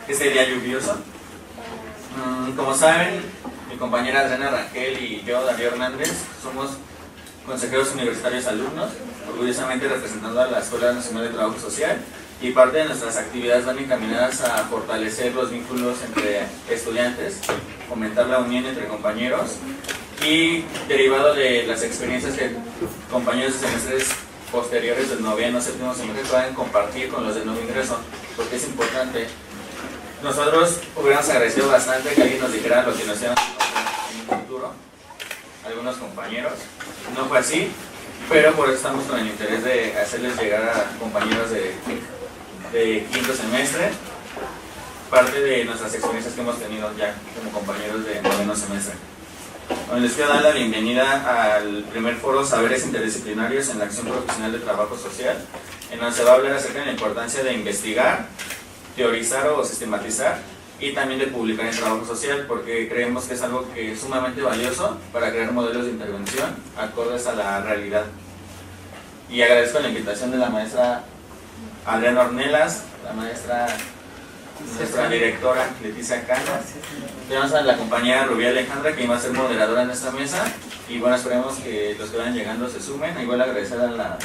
este día lluvioso. Como saben, mi compañera Adriana Rangel y yo, Darío Hernández, somos consejeros universitarios alumnos, orgullosamente representando a la Escuela Nacional de Trabajo Social, y parte de nuestras actividades van encaminadas a fortalecer los vínculos entre estudiantes, fomentar la unión entre compañeros y derivado de las experiencias que compañeros de semestres posteriores del noveno, séptimo semestre puedan compartir con los de nuevo ingreso, porque es importante. Nosotros hubiéramos agradecido bastante que alguien nos dijera lo que nos iban a hacer en un futuro, algunos compañeros. No fue así, pero por eso estamos con el interés de hacerles llegar a compañeros de quinto semestre parte de nuestras experiencias que hemos tenido ya como compañeros de noveno semestre. Bueno, les quiero dar la bienvenida al primer foro Saberes Interdisciplinarios en la Acción Profesional de Trabajo Social, en donde se va a hablar acerca de la importancia de investigar, teorizar o sistematizar y también de publicar en trabajo social, porque creemos que es algo que es sumamente valioso para crear modelos de intervención acordes a la realidad. Y agradezco la invitación de la maestra Adriana Ornelas, la maestra, nuestra directora Leticia Cano. Tenemos a la compañera Rubí Alejandra, que va a ser moderadora en esta mesa, y bueno, esperemos que los que van llegando se sumen. Igual agradecer a las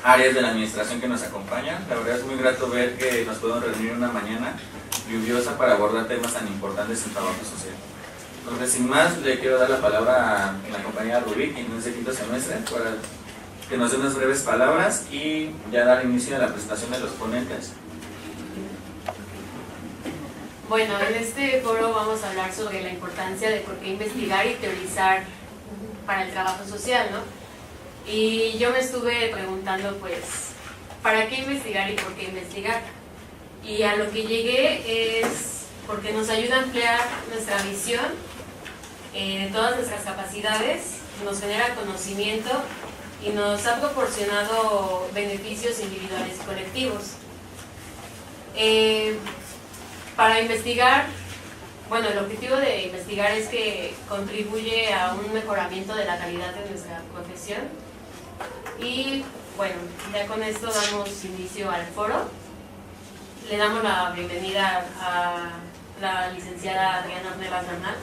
áreas de la administración que nos acompañan. La verdad es muy grato ver que nos podemos reunir una mañana lluviosa para abordar temas tan importantes en trabajo social. Entonces, sin más, le quiero dar la palabra a la compañera Rubí, quien es de quinto semestre, para que nos dé unas breves palabras y ya dar inicio a la presentación de los ponentes. Bueno, en este foro vamos a hablar sobre la importancia de por qué investigar y teorizar para el trabajo social, ¿no? Y yo me estuve preguntando, pues, ¿para qué investigar y por qué investigar? Y a lo que llegué es porque nos ayuda a ampliar nuestra visión de todas nuestras capacidades, nos genera conocimiento y nos ha proporcionado beneficios individuales y colectivos. Para investigar, bueno, el objetivo de investigar es que contribuye a un mejoramiento de la calidad de nuestra profesión. Y bueno, ya con esto damos inicio al foro. Le damos la bienvenida a la licenciada Adriana Ornelas Bernal.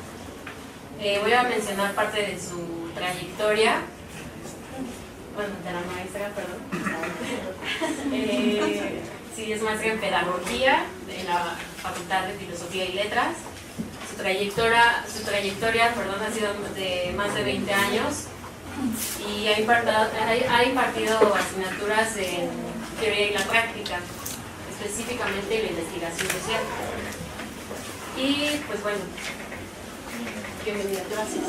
Voy a mencionar parte de su trayectoria. Bueno, de la maestra, perdón. Sí, es maestra en Pedagogía en la Facultad de Filosofía y Letras. Su trayectoria ha sido de más de 20 años y ha impartido asignaturas en teoría y la práctica, específicamente en la investigación social. Y pues bueno, bienvenida, gracias.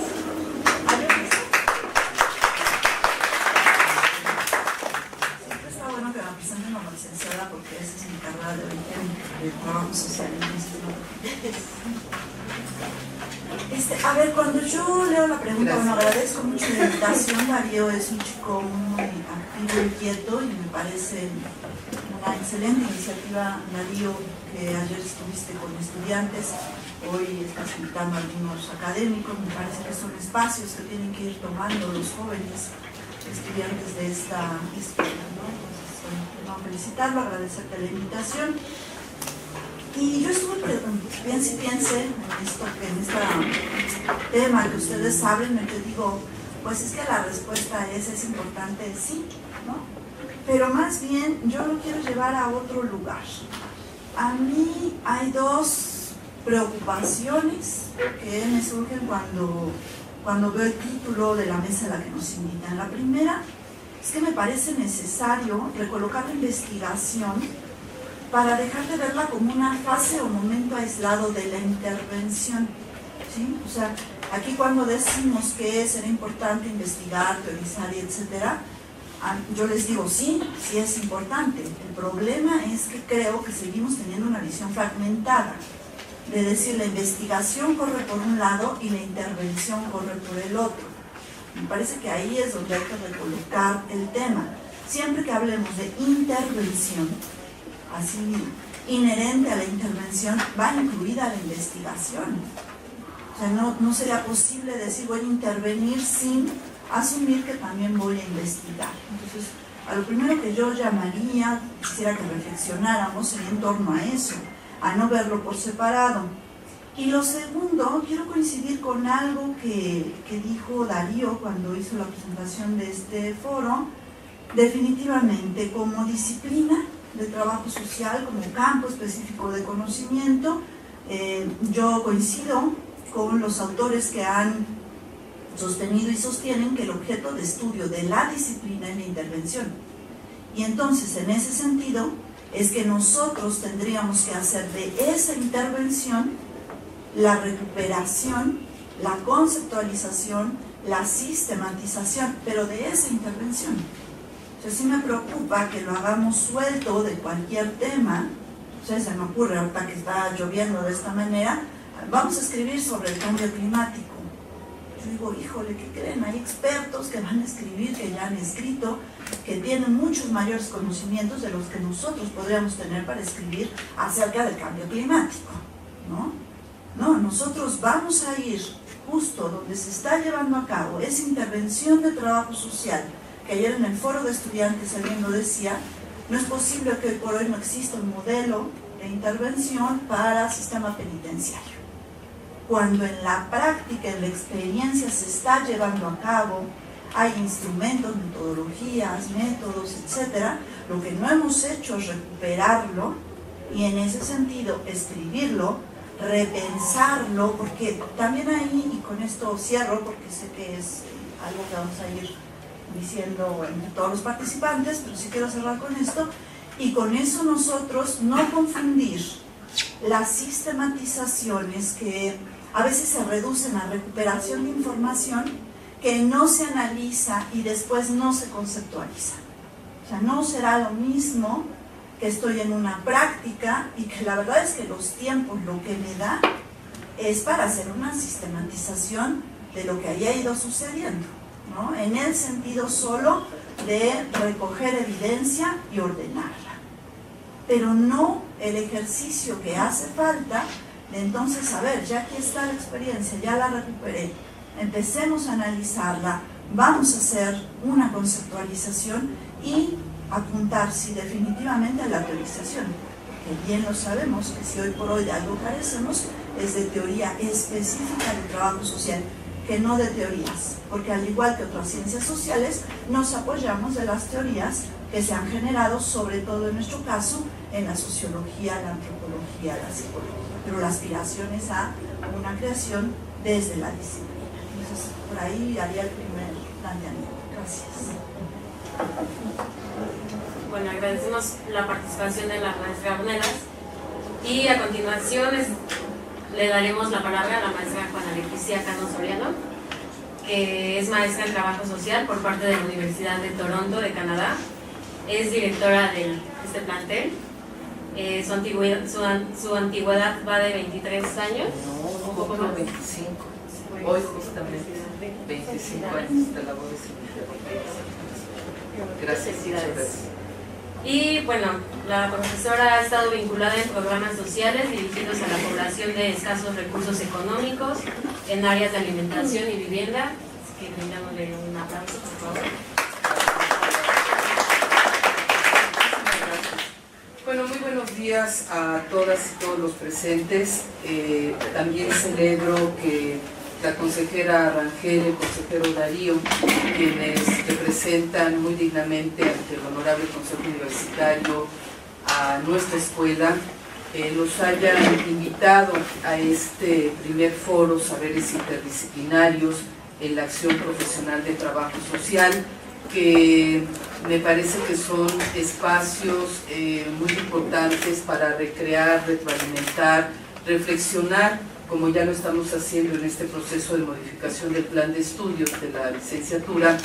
Está bueno que me presenten como licenciada porque esa es mi carrera de origen de trabajo social. A ver, cuando yo leo la pregunta, bueno, agradezco mucho la invitación. Darío es un chico muy activo, inquieto, y me parece una excelente iniciativa, Darío, que ayer estuviste con estudiantes, hoy estás invitando a algunos académicos. Me parece que son espacios que tienen que ir tomando los jóvenes estudiantes de esta escuela, ¿no? Entonces, bueno, felicitarlo, agradecerte la invitación. Y yo estuve piense en este tema que ustedes abren, me digo, pues es que la respuesta es importante, sí, ¿no? Pero más bien yo lo quiero llevar a otro lugar. A mí hay dos preocupaciones que me surgen cuando veo el título de la mesa a la que nos invitan. La primera es que me parece necesario recolocar la investigación para dejar de verla como una fase o momento aislado de la intervención, ¿sí? O sea, aquí cuando decimos que será importante investigar, teorizar y etcétera, yo les digo sí es importante. El problema es que creo que seguimos teniendo una visión fragmentada, de decir la investigación corre por un lado y la intervención corre por el otro. Me parece que ahí es donde hay que recolocar el tema. Siempre que hablemos de intervención, así inherente a la intervención, va incluida la investigación. O sea, no sería posible decir voy a intervenir sin asumir que también voy a investigar. Entonces, a lo primero que yo llamaría, quisiera que reflexionáramos en torno a eso, a no verlo por separado. Y lo segundo, quiero coincidir con algo que dijo Darío cuando hizo la presentación de este foro. Definitivamente, como disciplina de trabajo social, como campo específico de conocimiento, yo coincido con los autores que han sostenido y sostienen que el objeto de estudio de la disciplina es la intervención. Y entonces, en ese sentido, es que nosotros tendríamos que hacer de esa intervención la recuperación, la conceptualización, la sistematización, pero de esa intervención. O sea, sí me preocupa que lo hagamos suelto de cualquier tema. O sea, se me ocurre ahorita que está lloviendo de esta manera, vamos a escribir sobre el cambio climático. Yo digo, híjole, ¿qué creen? Hay expertos que van a escribir, que ya han escrito, que tienen muchos mayores conocimientos de los que nosotros podríamos tener para escribir acerca del cambio climático, ¿no? No, nosotros vamos a ir justo donde se está llevando a cabo esa intervención de trabajo social, que ayer en el foro de estudiantes alguien lo decía. No es posible que hoy por hoy no exista un modelo de intervención para el sistema penitenciario, cuando en la práctica, en la experiencia se está llevando a cabo, hay instrumentos, metodologías, métodos, etcétera. Lo que no hemos hecho es recuperarlo y en ese sentido escribirlo, repensarlo, porque también ahí, y con esto cierro porque sé que es algo que vamos a ir diciendo en todos los participantes, pero sí quiero cerrar con esto, y con eso nosotros no confundir las sistematizaciones que a veces se reducen a recuperación de información que no se analiza y después no se conceptualiza. O sea, no será lo mismo que estoy en una práctica y que la verdad es que los tiempos lo que me da es para hacer una sistematización de lo que haya ido sucediendo, ¿no? En el sentido solo de recoger evidencia y ordenarla, pero no el ejercicio que hace falta de entonces, a ver, ya aquí está la experiencia, ya la recuperé, empecemos a analizarla, vamos a hacer una conceptualización y apuntar, sí, definitivamente a la teorización, que bien lo sabemos, que si hoy por hoy de algo carecemos, es de teoría específica de trabajo social, que no de teorías, porque al igual que otras ciencias sociales, nos apoyamos de las teorías que se han generado, sobre todo en nuestro caso, en la sociología, la antropología, la psicología, pero la aspiración es a una creación desde la disciplina. Entonces, por ahí haría el primer planteamiento. Gracias. Bueno, agradecemos la participación de las maestras Ornelas y a continuación le daremos la palabra a la maestra Juana Leticia Cano Soriano, que es maestra en trabajo social por parte de la Universidad de Toronto de Canadá. Es directora de este plantel. Su antigüedad va de 23 años. No, un poco más. 25. Hoy justamente 25 años de labores. Gracias. Y bueno, la profesora ha estado vinculada en programas sociales dirigidos a la población de escasos recursos económicos en áreas de alimentación y vivienda. Así que brindámosle un aplauso, por favor. Bueno, muy buenos días a todas y todos los presentes. También celebro que la consejera Rangel, el consejero Darío, quienes representan muy dignamente ante el honorable Consejo Universitario a nuestra escuela, los hayan invitado a este primer foro Saberes Interdisciplinarios en la acción profesional de trabajo social, que me parece que son espacios muy importantes para recrear, retroalimentar, reflexionar, como ya lo estamos haciendo en este proceso de modificación del plan de estudios de la licenciatura,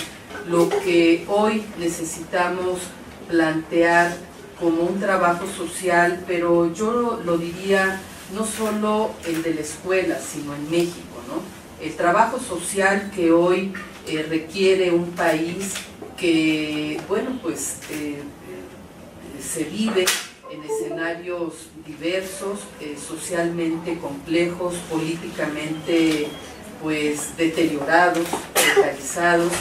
lo que hoy necesitamos plantear como un trabajo social, pero yo lo diría no solo el de la escuela, sino en México, ¿no? El trabajo social que hoy requiere un país que, bueno, pues se vive en escenarios diversos, socialmente complejos, políticamente pues deteriorados, precarizados.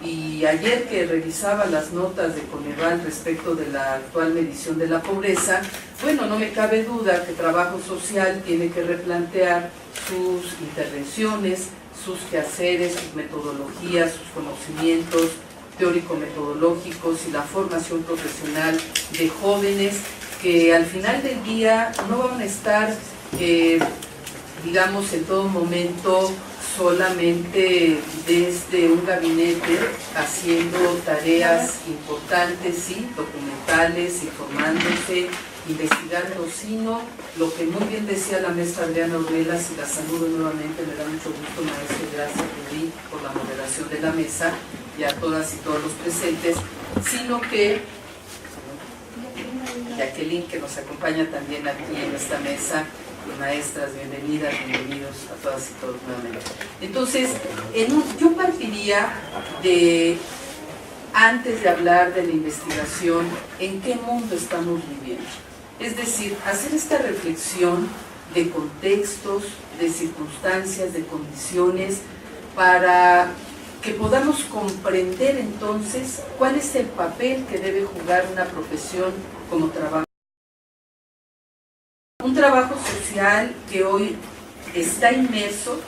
Y ayer que revisaba las notas de Coneval respecto de la actual medición de la pobreza, bueno, no me cabe duda que trabajo social tiene que replantear sus intervenciones, sus quehaceres, sus metodologías, sus conocimientos teórico-metodológicos y la formación profesional de jóvenes que al final del día no van a estar, digamos, en todo momento solamente desde un gabinete haciendo tareas importantes, sí, documentales, informándose, investigando, sino lo que muy bien decía la maestra Adriana Ornelas, y la saludo nuevamente, me da mucho gusto, maestra, gracias Rubí por la moderación de la mesa y a todas y todos los presentes, sino que Jacqueline, que nos acompaña también aquí en esta mesa, maestras, bienvenidas, bienvenidos a todas y todos nuevamente. Entonces, yo partiría de, antes de hablar de la investigación, ¿en qué mundo estamos viviendo? Es decir, hacer esta reflexión de contextos, de circunstancias, de condiciones, para que podamos comprender entonces cuál es el papel que debe jugar una profesión como trabajo. Un trabajo social que hoy está inmerso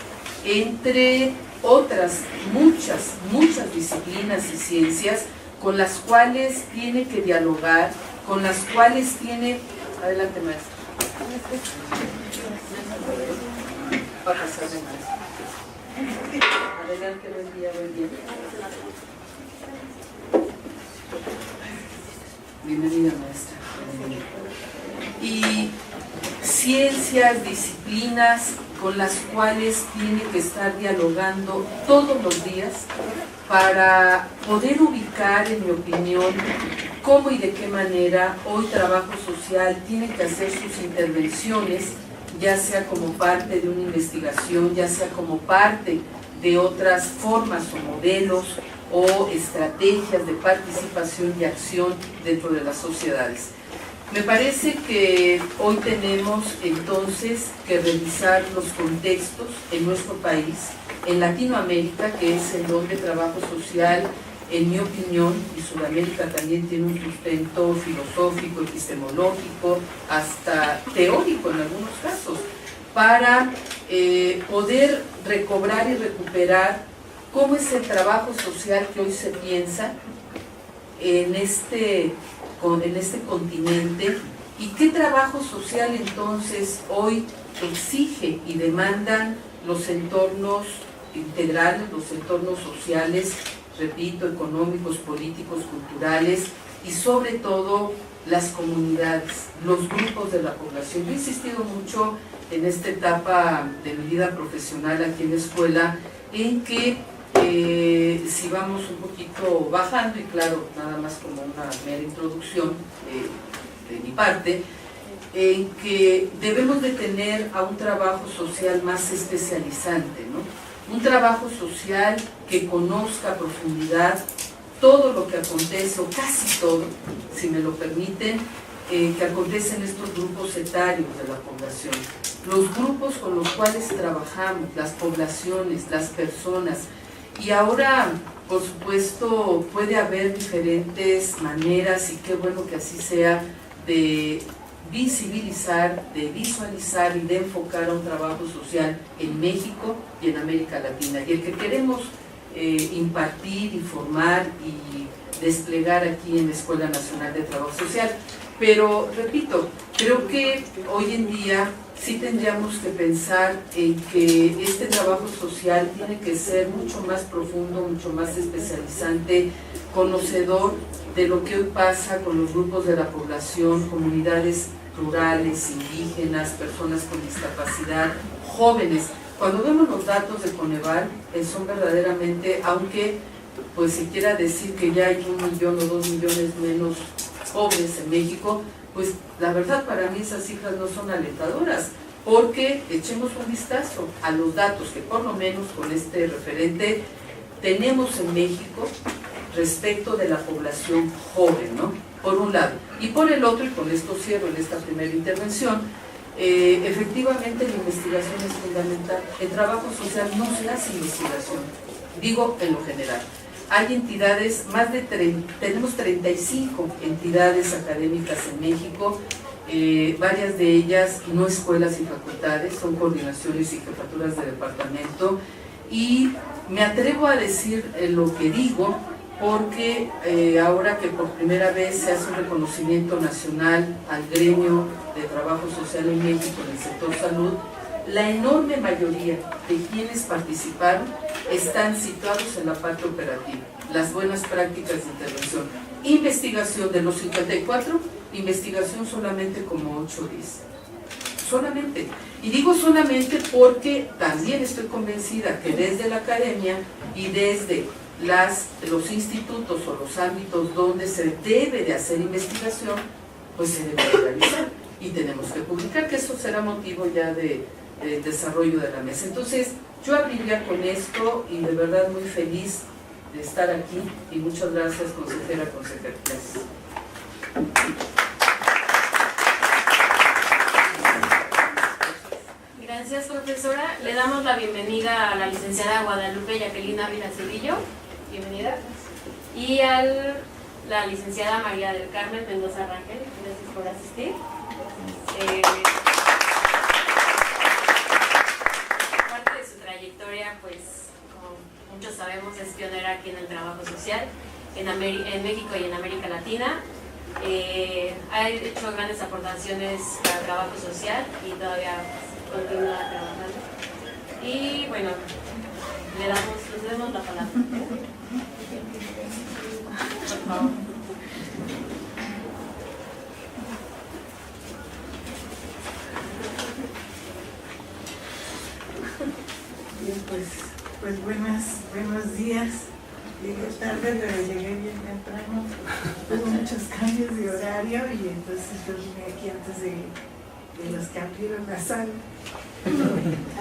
entre otras muchas disciplinas y ciencias con las cuales tiene que dialogar, con las cuales tiene... Adelante, maestra. Va a pasar de maestra. Adelante, buen día, buen día. Bienvenida, maestra. Y ciencias, disciplinas con las cuales tiene que estar dialogando todos los días para poder ubicar, en mi opinión, cómo y de qué manera hoy trabajo social tiene que hacer sus intervenciones, ya sea como parte de una investigación, ya sea como parte de otras formas o modelos o estrategias de participación y acción dentro de las sociedades. Me parece que hoy tenemos entonces que revisar los contextos en nuestro país, en Latinoamérica, que es en donde trabajo social, en mi opinión, y Sudamérica también tiene un sustento filosófico, epistemológico, hasta teórico en algunos casos, para poder recobrar y recuperar cómo es el trabajo social que hoy se piensa en este continente y qué trabajo social entonces hoy exige y demandan los entornos integrales, los entornos sociales, repito, económicos, políticos, culturales y sobre todo las comunidades, los grupos de la población. Yo he insistido mucho en esta etapa de mi vida profesional aquí en la escuela en que si vamos un poquito bajando, y claro, nada más como una mera introducción de mi parte, en que debemos de tener a un trabajo social más especializante, ¿no? Un trabajo social que conozca a profundidad todo lo que acontece, o casi todo, si me lo permiten, que acontece en estos grupos etarios de la población. Los grupos con los cuales trabajamos, las poblaciones, las personas. Y ahora, por supuesto, puede haber diferentes maneras, y qué bueno que así sea, de visibilizar, de visualizar y de enfocar a un trabajo social en México y en América Latina. Y el que queremos impartir, informar y desplegar aquí en la Escuela Nacional de Trabajo Social. Pero, repito, creo que hoy en día sí tendríamos que pensar en que este trabajo social tiene que ser mucho más profundo, mucho más especializante, conocedor de lo que hoy pasa con los grupos de la población, comunidades rurales, indígenas, personas con discapacidad, jóvenes. Cuando vemos los datos de Coneval, son verdaderamente, aunque pues se quiera decir que ya hay 1 millón o 2 millones menos pobres en México, pues la verdad para mí esas cifras no son alentadoras, porque echemos un vistazo a los datos que por lo menos con este referente tenemos en México respecto de la población joven, ¿no? Por un lado. Y por el otro, y con esto cierro en esta primera intervención, efectivamente la investigación es fundamental. En trabajo social no se hace investigación, digo en lo general. Hay entidades, tenemos 35 entidades académicas en México varias de ellas no escuelas y facultades, son coordinaciones y jefaturas de departamento, y me atrevo a decir lo que digo porque ahora que por primera vez se hace un reconocimiento nacional al gremio de trabajo social en México en el sector salud, la enorme mayoría de quienes participaron están situados en la parte operativa, las buenas prácticas de intervención. Investigación de los 54, investigación solamente como 8 o 10. Solamente. Y digo solamente porque también estoy convencida que desde la academia y desde los institutos o los ámbitos donde se debe de hacer investigación, pues se debe de realizar y tenemos que publicar, que eso será motivo ya de desarrollo de la mesa. Entonces, yo abriría con esto y de verdad muy feliz de estar aquí y muchas gracias, consejera. Gracias. Gracias, profesora. Le damos la bienvenida a la licenciada Guadalupe Jacqueline Ávila Cedillo. Bienvenida. Y a la licenciada María del Carmen Mendoza Rangel. Gracias por asistir. Parte de su trayectoria, pues, como muchos sabemos, es pionera aquí en el trabajo social en México y en América Latina. Ha hecho grandes aportaciones para el trabajo social y todavía continúa trabajando. Y bueno, le damos la palabra. Por favor. Bien, pues buenos días. Llegué tarde, pero llegué bien temprano. Hubo muchos cambios de horario y entonces yo vine aquí antes de los que abrieron la sala.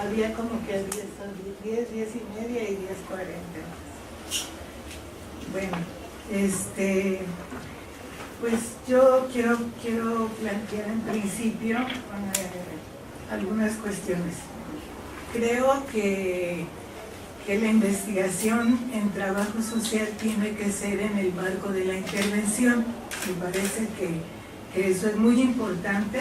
Había como que había estado 10, 10 y media y 10:40. Bueno, pues yo quiero plantear en principio algunas cuestiones. Creo que la investigación en trabajo social tiene que ser en el marco de la intervención. Me parece que eso es muy importante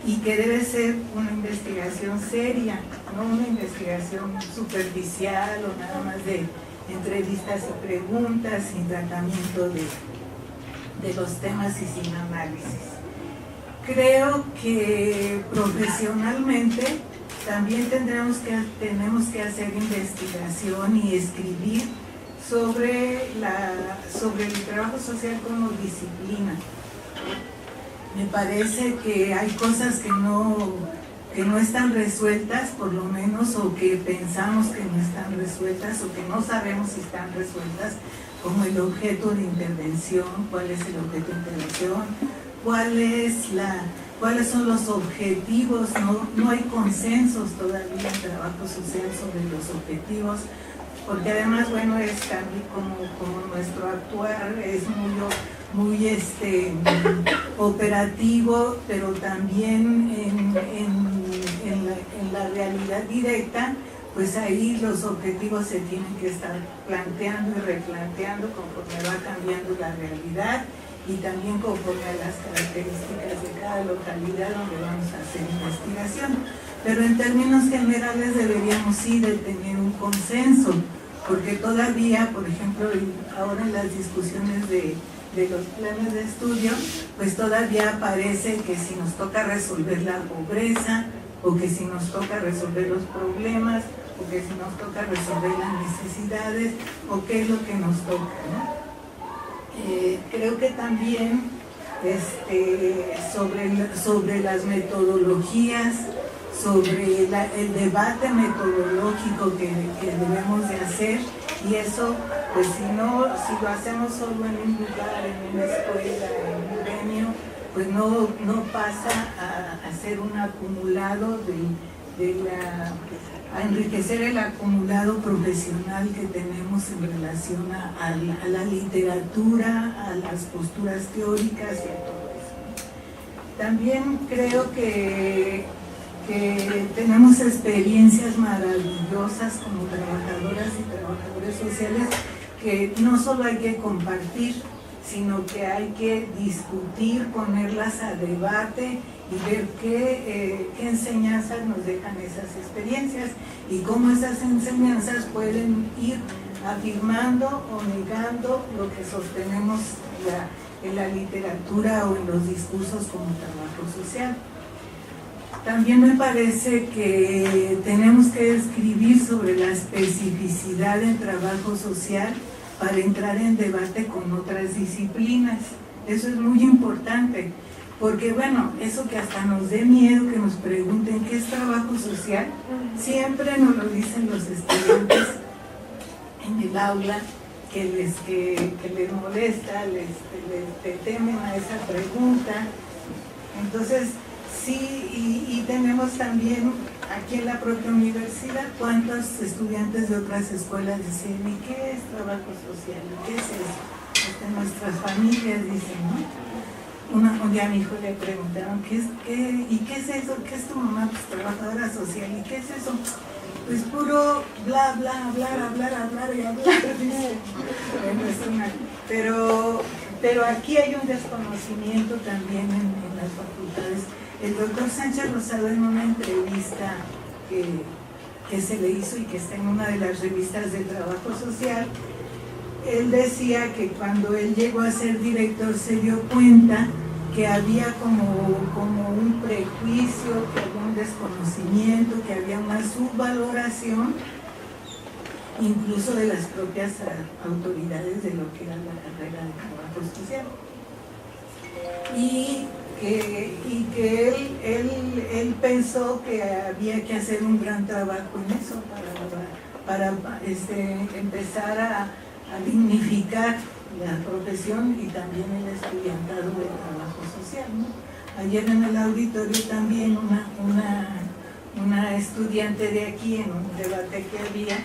y que debe ser una investigación seria, no una investigación superficial o nada más de entrevistas y preguntas sin tratamiento de los temas y sin análisis. Creo que profesionalmente también tenemos que hacer investigación y escribir sobre el trabajo social como disciplina. Me parece que hay cosas que no están resueltas, por lo menos, o que pensamos que no están resueltas, o que no sabemos si están resueltas, como el objeto de intervención, cuál es el objeto de intervención, cuáles son los objetivos. No hay consensos todavía en trabajo social sobre los objetivos, porque además, bueno, es también como nuestro actuar es muy operativo, pero también en la realidad directa, pues ahí los objetivos se tienen que estar planteando y replanteando conforme va cambiando la realidad y también conforme a las características de cada localidad donde vamos a hacer investigación. Pero en términos generales deberíamos sí de tener un consenso, porque todavía, por ejemplo, ahora en las discusiones de los planes de estudio, pues todavía parece que si nos toca resolver la pobreza, o que si nos toca resolver los problemas, o que si nos toca resolver las necesidades, o qué es lo que nos toca, ¿no? Creo que también sobre las metodologías, sobre el debate metodológico que debemos de hacer, y eso, pues si lo hacemos solo en un lugar, en una escuela, en un gremio, pues no pasa a hacer un acumulado a enriquecer el acumulado profesional que tenemos en relación a la literatura, a las posturas teóricas y a todo eso. También creo que tenemos experiencias maravillosas como trabajadoras y trabajadores sociales que no solo hay que compartir, sino que hay que discutir, ponerlas a debate y ver qué enseñanzas nos dejan esas experiencias y cómo esas enseñanzas pueden ir afirmando o negando lo que sostenemos en la literatura o en los discursos como trabajo social. También me parece que tenemos que escribir sobre la especificidad del trabajo social para entrar en debate con otras disciplinas. Eso es muy importante, porque bueno, eso que hasta nos dé miedo que nos pregunten qué es trabajo social, siempre nos lo dicen los estudiantes en el aula, que les molesta, les temen a esa pregunta. Entonces, sí, y tenemos también aquí en la propia universidad cuántos estudiantes de otras escuelas dicen, ¿y qué es trabajo social? ¿Y qué es eso? Hasta nuestras familias dicen, ¿no? Un día a mi hijo le preguntaron, ¿y qué es eso? ¿Qué es tu mamá? Pues trabajadora social. ¿Y qué es eso? Pues puro bla, bla, hablar y hablar, dice. Pero aquí hay un desconocimiento también en las facultades. El doctor Sánchez Rosado, en una entrevista que se le hizo y que está en una de las revistas de trabajo social, él decía que cuando él llegó a ser director se dio cuenta que había como un prejuicio, que había un desconocimiento, que había una subvaloración incluso de las propias autoridades de lo que era la carrera de trabajo social. Y que él pensó que había que hacer un gran trabajo en eso para empezar a dignificar la profesión y también el estudiantado del trabajo social, ¿no? Ayer en el auditorio también una estudiante de aquí, en un debate que había,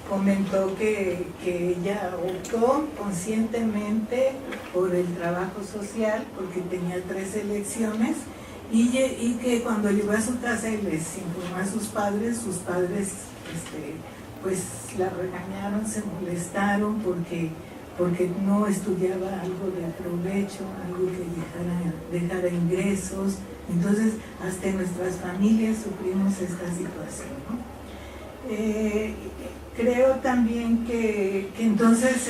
comentó que ella optó conscientemente por el trabajo social porque tenía 3 elecciones y que cuando llegó a su casa y les informó a sus padres pues la regañaron, se molestaron porque no estudiaba algo de provecho, algo que dejara ingresos. Entonces hasta en nuestras familias sufrimos esta situación, ¿no? Creo también que entonces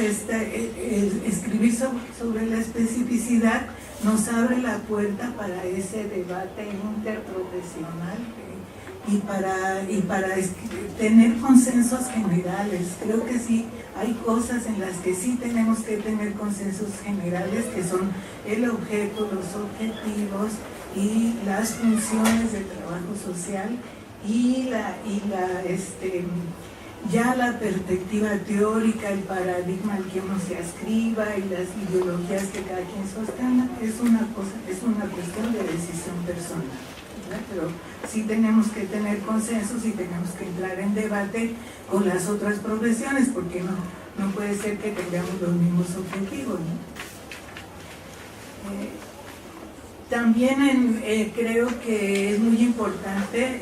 escribir sobre la especificidad nos abre la puerta para ese debate interprofesional y para tener consensos generales. Creo que sí, hay cosas en las que sí tenemos que tener consensos generales, que son el objeto, los objetivos y las funciones del trabajo social y ya la perspectiva teórica, el paradigma al que uno se ascriba y las ideologías que cada quien sostenga, es una cuestión de decisión personal, ¿verdad? Pero sí tenemos que tener consensos y tenemos que entrar en debate con las otras profesiones, porque no puede ser que tengamos los mismos objetivos, ¿no? También creo que es muy importante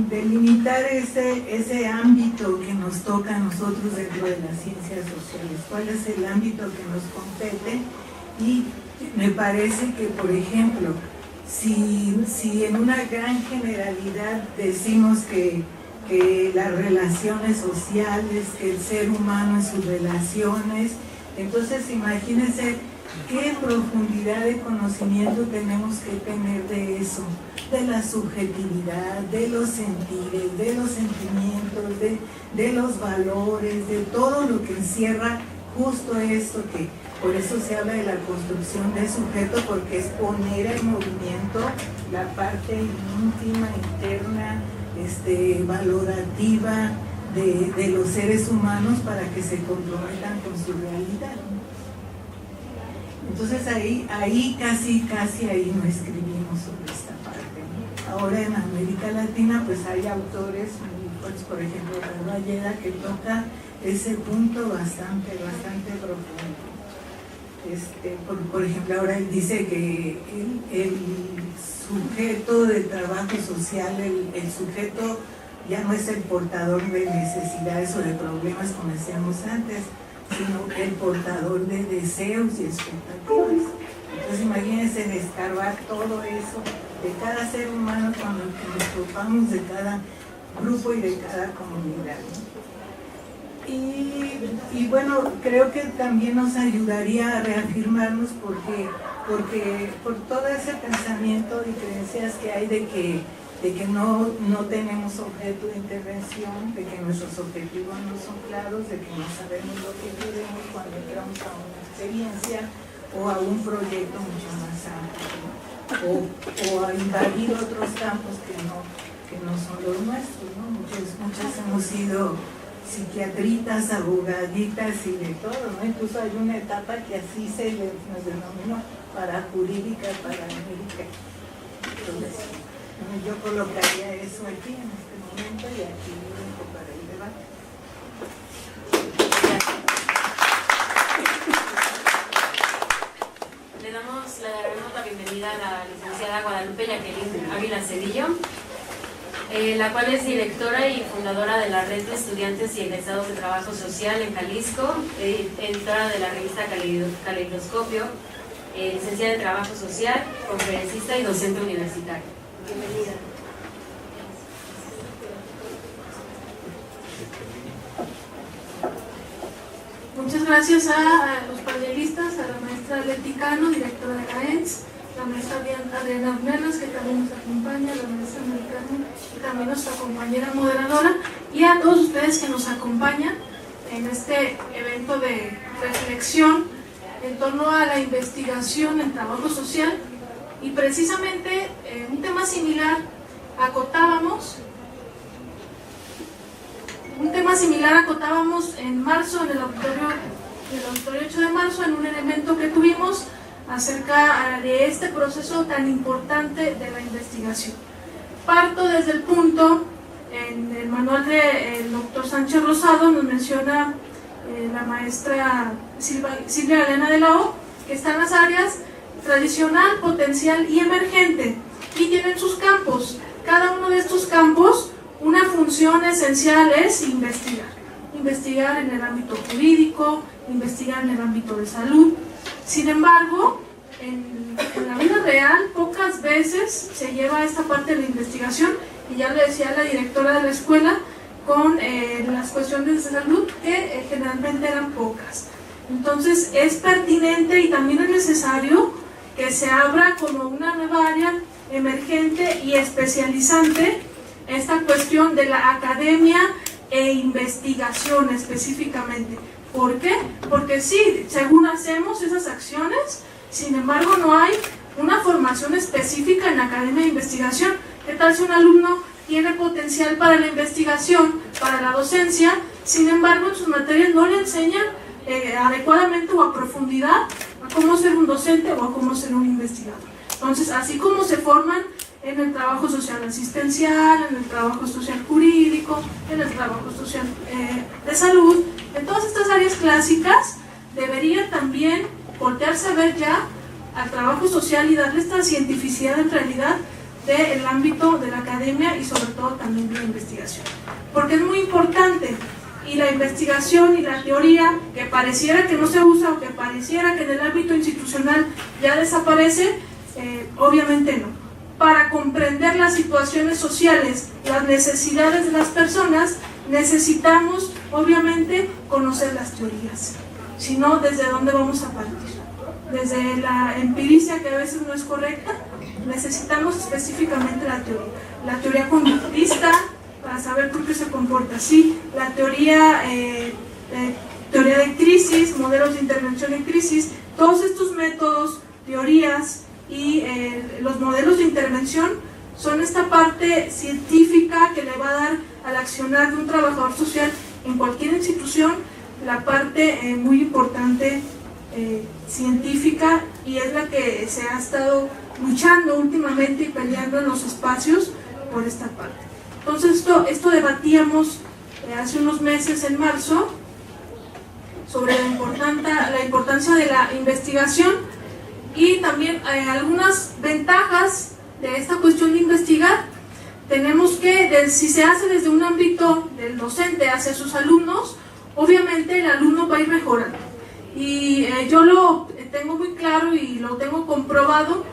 delimitar ese ámbito que nos toca a nosotros dentro de las ciencias sociales, cuál es el ámbito que nos compete. Y me parece que, por ejemplo, si en una gran generalidad decimos que las relaciones sociales, que el ser humano en sus relaciones, entonces imagínense qué profundidad de conocimiento tenemos que tener de eso, de la subjetividad, de los sentires, de los sentimientos, de los valores, de todo lo que encierra justo esto, que por eso se habla de la construcción del sujeto, porque es poner en movimiento la parte íntima, interna, valorativa de los seres humanos para que se comprometan con su realidad, ¿no? Entonces ahí casi ahí no escribimos sobre esta parte, ¿no? Ahora en América Latina pues hay autores muy fuertes, por ejemplo Valleda, que toca ese punto bastante profundo. Por ejemplo, ahora él dice que el sujeto de trabajo social, el sujeto ya no es el portador de necesidades o de problemas como decíamos antes, sino el portador de deseos y expectativas. Entonces imagínense escarbar todo eso de cada ser humano con lo que nos topamos, de cada grupo y de cada comunidad, ¿no? Y bueno, creo que también nos ayudaría a reafirmarnos porque por todo ese pensamiento y creencias que hay de que no tenemos objeto de intervención, de que nuestros objetivos no son claros, de que no sabemos lo que queremos cuando entramos a una experiencia o a un proyecto mucho más amplio, ¿no? o a invadir otros campos que no son los nuestros, ¿no? Muchos hemos sido psiquiatritas, abogaditas y de todo, ¿no? Incluso hay una etapa que así nos denominó parajurídica, paramédica. Entonces, yo colocaría eso aquí en este momento y aquí para el debate. Le daremos la bienvenida a la licenciada Guadalupe Jacqueline Ávila Cedillo, la cual es directora y fundadora de la Red de Estudiantes y Egresados de Trabajo Social en Jalisco, editora de la revista Caleidoscopio, licenciada en Trabajo Social, conferencista y docente universitaria. Bienvenida. Muchas gracias a los panelistas, a la maestra Leti Cano, directora de la ENS, la maestra Adriana Ornelas, que también nos acompaña, la maestra Americano, y también nuestra compañera moderadora, y a todos ustedes que nos acompañan en este evento de reflexión en torno a la investigación en trabajo social. Y precisamente un tema similar acotábamos en marzo, en el auditorio 8 de marzo, en un elemento que tuvimos acerca de este proceso tan importante de la investigación. Parto desde el punto, en el manual del doctor Sánchez Rosado nos menciona la maestra Silvia Elena de la O, que están las áreas tradicional, potencial y emergente, y tienen sus campos. Cada uno de estos campos, una función esencial es investigar en el ámbito jurídico, investigar en el ámbito de salud. Sin embargo, en la vida real pocas veces se lleva esta parte de la investigación, y ya lo decía la directora de la escuela con las cuestiones de salud, que generalmente eran pocas. Entonces es pertinente y también es necesario que se abra como una nueva área emergente y especializante esta cuestión de la academia e investigación específicamente. ¿Por qué? Porque sí, según hacemos esas acciones, sin embargo no hay una formación específica en academia e investigación. ¿Qué tal si un alumno tiene potencial para la investigación, para la docencia, sin embargo en sus materias no le enseñan adecuadamente o a profundidad a cómo ser un docente o a cómo ser un investigador? Entonces, así como se forman en el trabajo social asistencial, en el trabajo social jurídico, en el trabajo social de salud, en todas estas áreas clásicas, debería también voltearse a ver ya al trabajo social y darle esta cientificidad en realidad del ámbito de la academia y sobre todo también de la investigación. Porque es muy importante, y la investigación y la teoría, que pareciera que no se usa o que pareciera que en el ámbito institucional ya desaparece, obviamente no. Para comprender las situaciones sociales, las necesidades de las personas, necesitamos obviamente conocer las teorías. Si no, ¿desde dónde vamos a partir? Desde la empiricia, que a veces no es correcta. Necesitamos específicamente la teoría conductista, para saber por qué se comporta así, la teoría de crisis, modelos de intervención en crisis. Todos estos métodos, teorías y los modelos de intervención son esta parte científica que le va a dar al accionar de un trabajador social en cualquier institución la parte muy importante científica, y es la que se ha estado luchando últimamente y peleando en los espacios por esta parte. Entonces esto debatíamos hace unos meses, en marzo, sobre la importancia de la investigación y también algunas ventajas de esta cuestión de investigar. Tenemos que, si se hace desde un ámbito del docente hacia sus alumnos, obviamente el alumno va a ir mejorando. Y yo lo tengo muy claro y lo tengo comprobado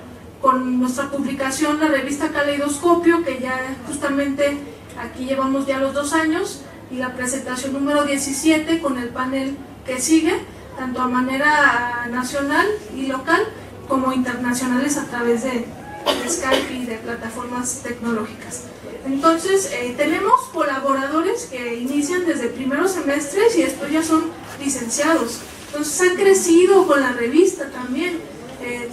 con nuestra publicación, la revista Caleidoscopio, que ya justamente aquí llevamos ya los 2 años, y la presentación número 17 con el panel que sigue, tanto a manera nacional y local como internacionales a través de Skype y de plataformas tecnológicas. Entonces, tenemos colaboradores que inician desde primeros semestres y después ya son licenciados. Entonces, han crecido con la revista también.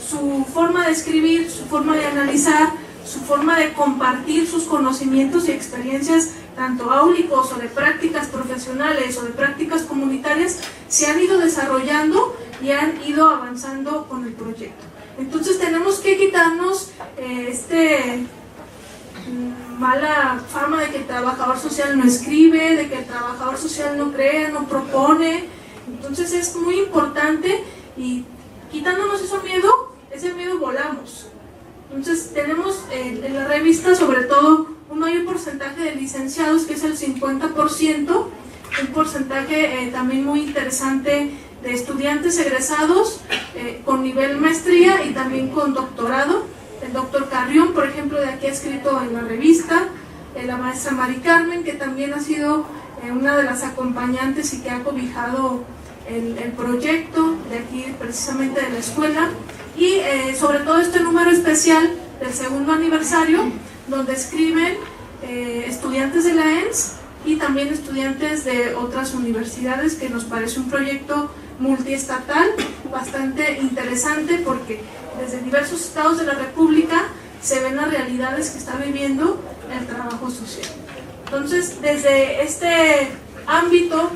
Su forma de escribir, su forma de analizar, su forma de compartir sus conocimientos y experiencias, tanto áulicos o de prácticas profesionales o de prácticas comunitarias, se han ido desarrollando y han ido avanzando con el proyecto. Entonces tenemos que quitarnos mala fama de que el trabajador social no escribe, de que el trabajador social no crea, no propone. Entonces es muy importante, y quitándonos ese miedo volamos. Entonces tenemos en la revista sobre todo un mayor porcentaje de licenciados, que es el 50%, un porcentaje también muy interesante de estudiantes egresados con nivel maestría y también con doctorado. El doctor Carrión, por ejemplo, de aquí ha escrito en la revista, la maestra Mari Carmen, que también ha sido una de las acompañantes y que ha cobijado el proyecto de aquí precisamente de la escuela, y sobre todo este número especial del 2º aniversario, donde escriben estudiantes de la ENS y también estudiantes de otras universidades, que nos parece un proyecto multiestatal bastante interesante, porque desde diversos estados de la República se ven las realidades que está viviendo el trabajo social. Entonces, desde este ámbito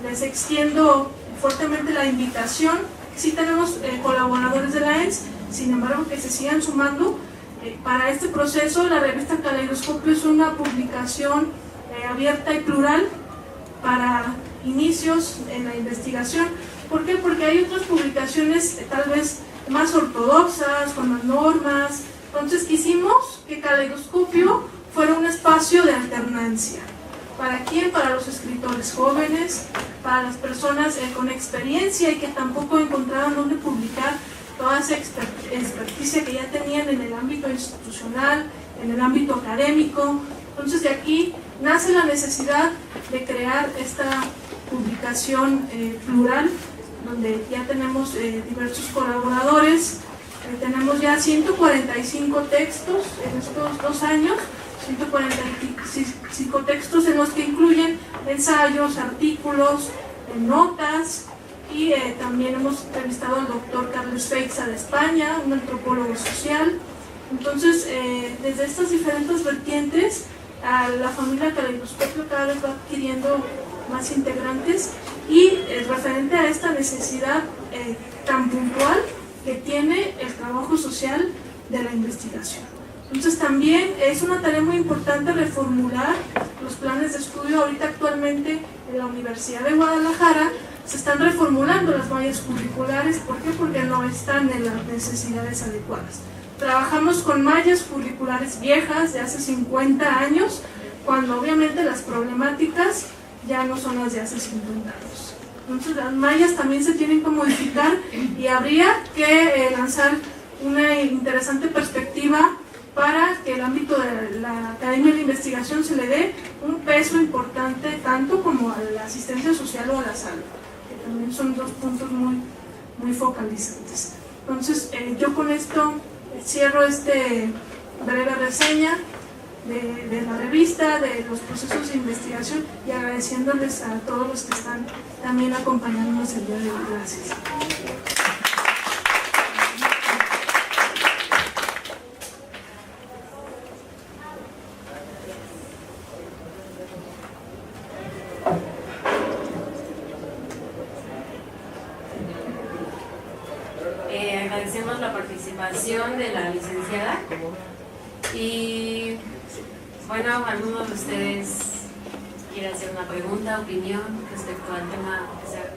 les extiendo fuertemente la invitación. Sí tenemos colaboradores de la ENS, sin embargo que se sigan sumando para este proceso. La revista Caleidoscopio es una publicación abierta y plural para inicios en la investigación. ¿Por qué? Porque hay otras publicaciones tal vez más ortodoxas, con más normas. Entonces quisimos que Caleidoscopio fuera un espacio de alternancia. ¿Para quién? Para los escritores jóvenes, para las personas con experiencia y que tampoco encontraron dónde publicar toda esa experticia que ya tenían en el ámbito institucional, en el ámbito académico. Entonces de aquí nace la necesidad de crear esta publicación plural, donde ya tenemos diversos colaboradores. Tenemos ya 145 textos en estos 2 años, 145 textos en los que incluyen ensayos, artículos, notas, y también hemos entrevistado al doctor Carles Feixa de España, un antropólogo social. Entonces, desde estas diferentes vertientes, la familia Caleidoscopio cada vez va adquiriendo más integrantes, y referente a esta necesidad tan puntual que tiene el trabajo social de la investigación. Entonces también es una tarea muy importante reformular los planes de estudio. Ahorita actualmente en la Universidad de Guadalajara se están reformulando las mallas curriculares. ¿Por qué? Porque no están en las necesidades adecuadas. Trabajamos con mallas curriculares viejas de hace 50 años, cuando obviamente las problemáticas ya no son las de hace 50 años. Entonces las mallas también se tienen que modificar, y habría que lanzar una interesante perspectiva para que el ámbito de la Academia de Investigación se le dé un peso importante, tanto como a la asistencia social o a la salud, que también son 2 puntos muy focalizantes. Entonces, yo con esto cierro este breve reseña de la revista, de los procesos de investigación, y agradeciéndoles a todos los que están también acompañándonos el día de hoy. Gracias. Agradecemos la participación de la licenciada, y bueno, alguno de ustedes quiere hacer una pregunta, opinión respecto al tema que se ha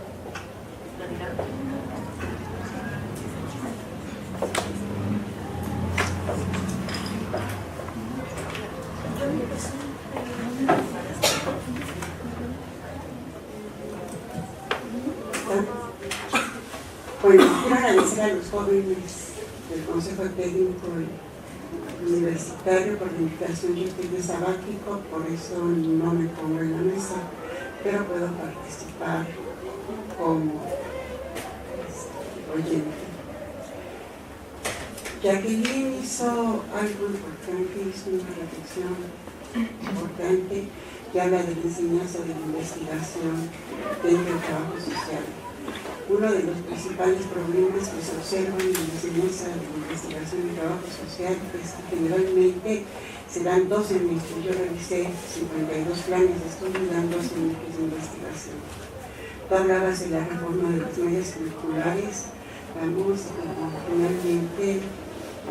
platicado. Bueno, quiero agradecer a los jóvenes del Consejo Técnico Universitario por la invitación. Yo estoy de sabático, por eso no me pongo en la mesa, pero puedo participar como oyente. Jacqueline hizo algo importante, hizo una reflexión importante que habla de la enseñanza de la investigación dentro del trabajo social. Uno de los principales problemas que se observan en la enseñanza de la investigación y trabajo social es que generalmente se dan 2 semestres. Yo revisé 52 planes de estudio y dan 2 semestres de investigación. Tú hablabas de la reforma de las medidas curriculares. Vamos, finalmente,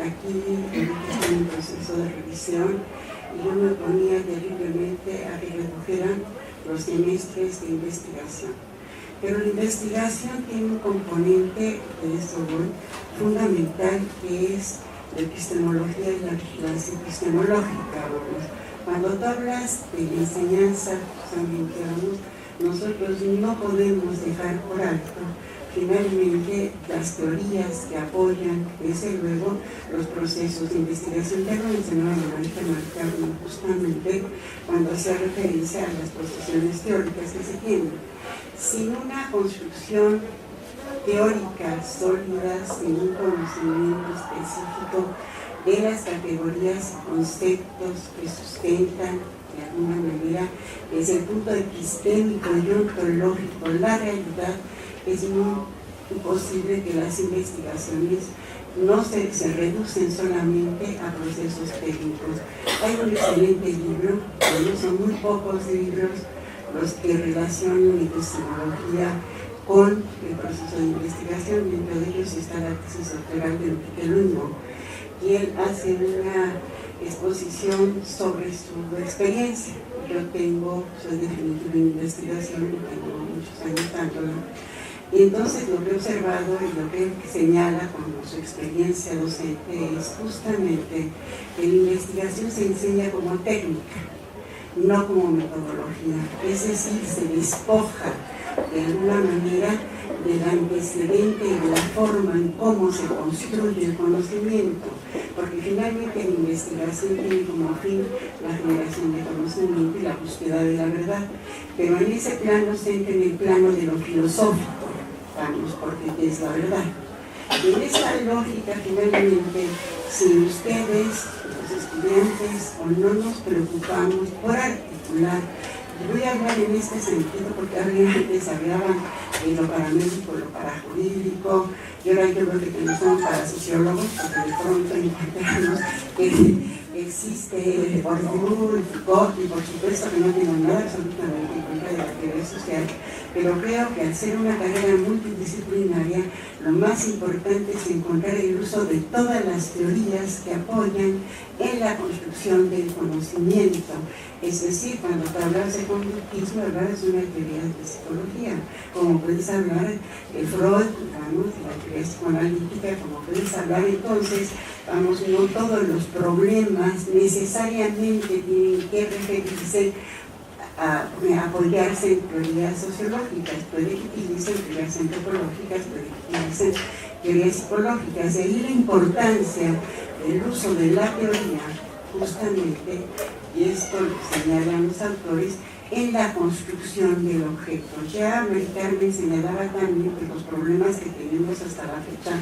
aquí está en proceso de revisión y yo me oponía terriblemente a que redujeran los semestres de investigación. Pero la investigación tiene un componente de esto fundamental que es la epistemología y la vigilancia epistemológica. Cuando tú hablas de la enseñanza, nosotros no podemos dejar por alto finalmente las teorías que apoyan, desde luego, los procesos de investigación. Ya lo mencionaba Marita Marcano justamente cuando hacía referencia a las posiciones teóricas que se tienen. Sin una construcción teórica sólida, sin un conocimiento específico de las categorías y conceptos que sustentan de alguna manera desde el punto epistémico y ontológico la realidad, es muy imposible que las investigaciones no se reducen solamente a procesos técnicos. Hay un excelente libro, pero son muy pocos libros los que relacionan la epistemología con el proceso de investigación. Dentro de ellos está la tesis doctoral de Enrique Luengo, y él hace una exposición sobre su experiencia. Yo soy definitiva en investigación, tengo muchos años dándola. Y entonces lo que he observado y lo que él señala como su experiencia docente es justamente que la investigación se enseña como técnica, no como metodología. Es decir, se despoja de alguna manera del antecedente y de la forma en cómo se construye el conocimiento, porque finalmente la investigación tiene como fin la generación de conocimiento y la búsqueda de la verdad, pero en ese plano se entra en el plano de lo filosófico, vamos, porque ¿qué es la verdad? Y en esta lógica, finalmente, si ustedes, los estudiantes, o no nos preocupamos por articular, voy a hablar en este sentido porque antes hablaban de lo paramédico, lo parajurídico, y ahora yo creo que no somos parasociólogos, porque de pronto encontramos que existe Bourdieu y Foucault, y por supuesto que no tengo nada absolutamente en contra de la teoría social, pero creo que al ser una carrera multidisciplinaria, lo más importante es encontrar el uso de todas las teorías que apoyan en la construcción del conocimiento. Es decir, cuando te hablas de conductismo, hablas de una teoría de psicología, como puedes hablar de Freud, vamos, de la teoría psicoanalítica, como puedes hablar entonces, vamos, no todos los problemas necesariamente tienen que referirse a apoyarse en teorías sociológicas, puede que utilicen teorías antropológicas, puede que utilicen teorías psicológicas. De ahí la importancia del uso de la teoría, justamente, y esto lo señalan los autores, en la construcción del objeto. Ya Mari Carmen señalaba también que los problemas que tenemos hasta la fecha,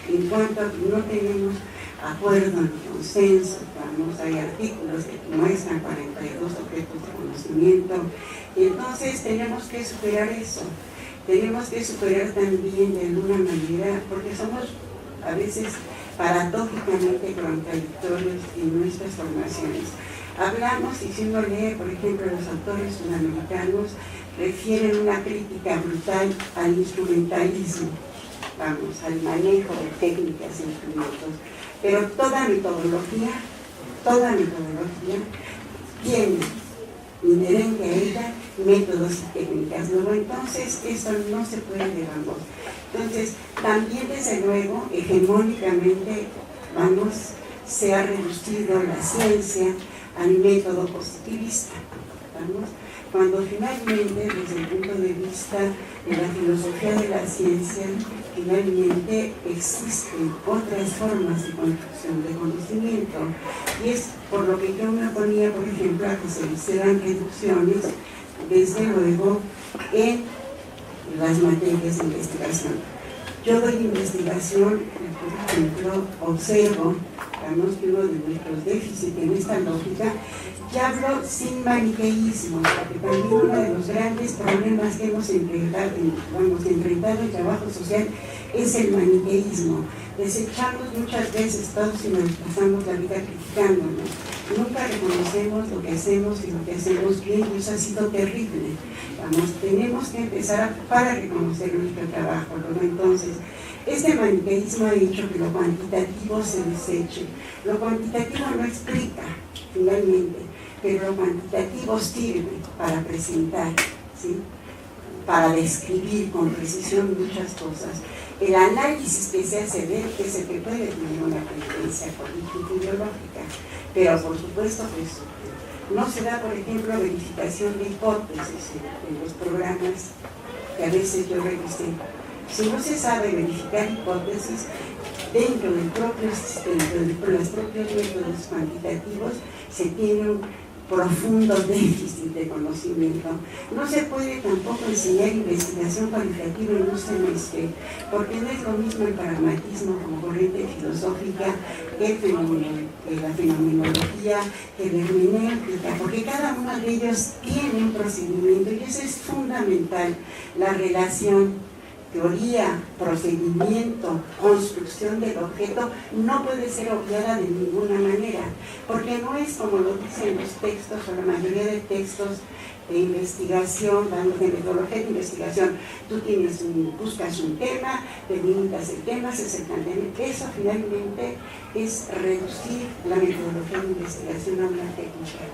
en cuanto a que no tenemos acuerdo ni consenso, vamos, hay artículos que muestran 42 objetos de conocimiento, y entonces tenemos que superar eso. Tenemos que superar también de alguna manera, porque somos a veces paradójicamente contradictorios en nuestras formaciones. Hablamos, y si uno lee, por ejemplo, los autores sudamericanos refieren una crítica brutal al instrumentalismo, vamos, al manejo de técnicas e instrumentos, pero toda metodología tiene inherente a ella métodos y técnicas. Luego, entonces, eso no se puede negar. Entonces, también, desde luego, hegemónicamente, vamos, se ha reducido la ciencia al método positivista, vamos, cuando finalmente, desde el punto de vista de la filosofía de la ciencia, finalmente existen otras formas de construcción de conocimiento. Y es por lo que yo me oponía, por ejemplo, a que se hicieran reducciones, desde luego, en las materias de investigación. Yo doy investigación, por ejemplo, observo, digamos, que uno de nuestros déficits en esta lógica, y hablo sin maniqueísmo, porque también uno de los grandes problemas que hemos enfrentado en el trabajo social es el maniqueísmo. Desechamos muchas veces todos y nos pasamos la vida criticándonos. Nunca reconocemos lo que hacemos y lo que hacemos bien, y eso ha sido terrible. Tenemos que empezar para reconocer nuestro trabajo. ¿No? Entonces, este maniqueísmo ha hecho que lo cuantitativo se deseche. Lo cuantitativo no explica, finalmente, pero lo cuantitativo sirve para presentar, ¿sí? Para describir con precisión muchas cosas. El análisis que se hace ver es el que puede tener una tendencia política y ideológica, pero por supuesto pues, no se da, por ejemplo, verificación de hipótesis en los programas que a veces yo revisé. Si no se sabe verificar hipótesis dentro del propio sistema, dentro de los propios métodos cuantitativos, se tiene un profundo déficit de conocimiento. No se puede tampoco enseñar investigación cualitativa en un semestre, porque no es lo mismo el pragmatismo como corriente filosófica que la fenomenología, que la hermenéutica, porque cada uno de ellos tiene un procedimiento y eso es fundamental, la relación teoría, procedimiento, construcción del objeto no puede ser obviada de ninguna manera, porque no es como lo dicen los textos o la mayoría de textos de investigación, de metodología de investigación. Tú buscas un tema, delimitas el tema, se hace el planteamiento. Eso finalmente es reducir la metodología de investigación a una técnica.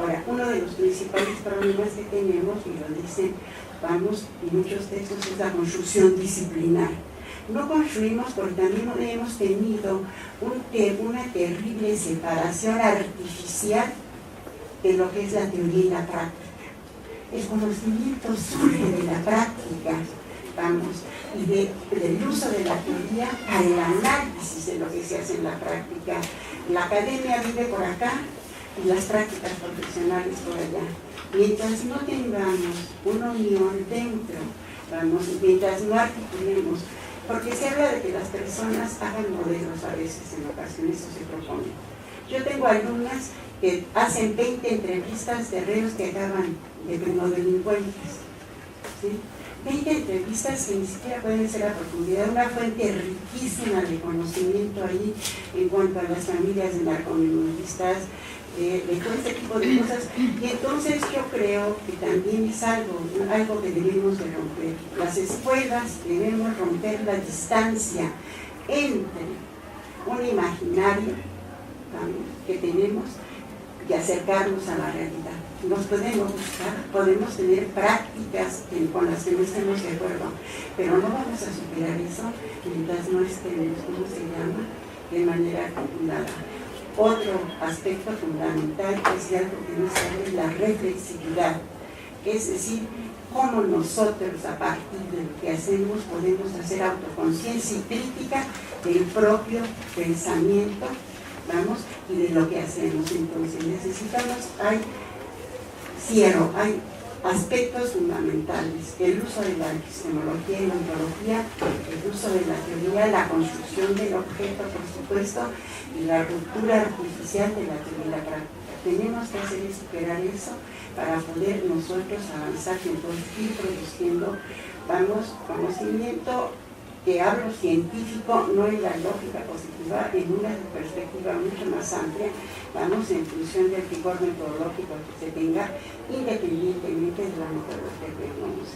Ahora, uno de los principales problemas que tenemos, y lo dicen en muchos textos, es la construcción disciplinar. No construimos porque también hemos tenido una terrible separación artificial de lo que es la teoría y la práctica. El conocimiento surge de la práctica, y del uso de la teoría para el análisis de lo que se hace en la práctica. La academia vive por acá y las prácticas profesionales por allá. Mientras no tengamos una unión dentro, mientras no articulemos, porque se habla de que las personas hagan modelos a veces, en ocasiones eso se propone. Yo tengo alumnas que hacen 20 entrevistas de reos que acaban de delincuentes, ¿sí? 20 entrevistas que ni siquiera pueden ser a profundidad, una fuente riquísima de conocimiento ahí en cuanto a las familias de narcomenudistas, de todo este tipo de cosas. Y entonces yo creo que también es algo que debemos de romper. Las escuelas debemos romper la distancia entre un imaginario que tenemos y acercarnos a la realidad. Nos podemos buscar, podemos tener prácticas con las que no estemos de acuerdo, pero no vamos a superar eso mientras no estemos, ¿cómo se llama?, de manera articulada. Otro aspecto fundamental es algo que nos habla es la reflexividad, es decir, cómo nosotros a partir de lo que hacemos podemos hacer autoconciencia y crítica del propio pensamiento, y de lo que hacemos. Entonces necesitamos, hay aspectos fundamentales: el uso de la epistemología y la ontología, el uso de la teoría, la construcción del objeto, por supuesto, y la ruptura artificial de la teoría y la práctica. Tenemos que hacer y superar eso para poder nosotros avanzar y entonces ir produciendo, conocimiento que hablo científico, no en la lógica positiva, en una perspectiva mucho más amplia, en función del rigor metodológico que se tenga, independientemente de la metodología que tengamos.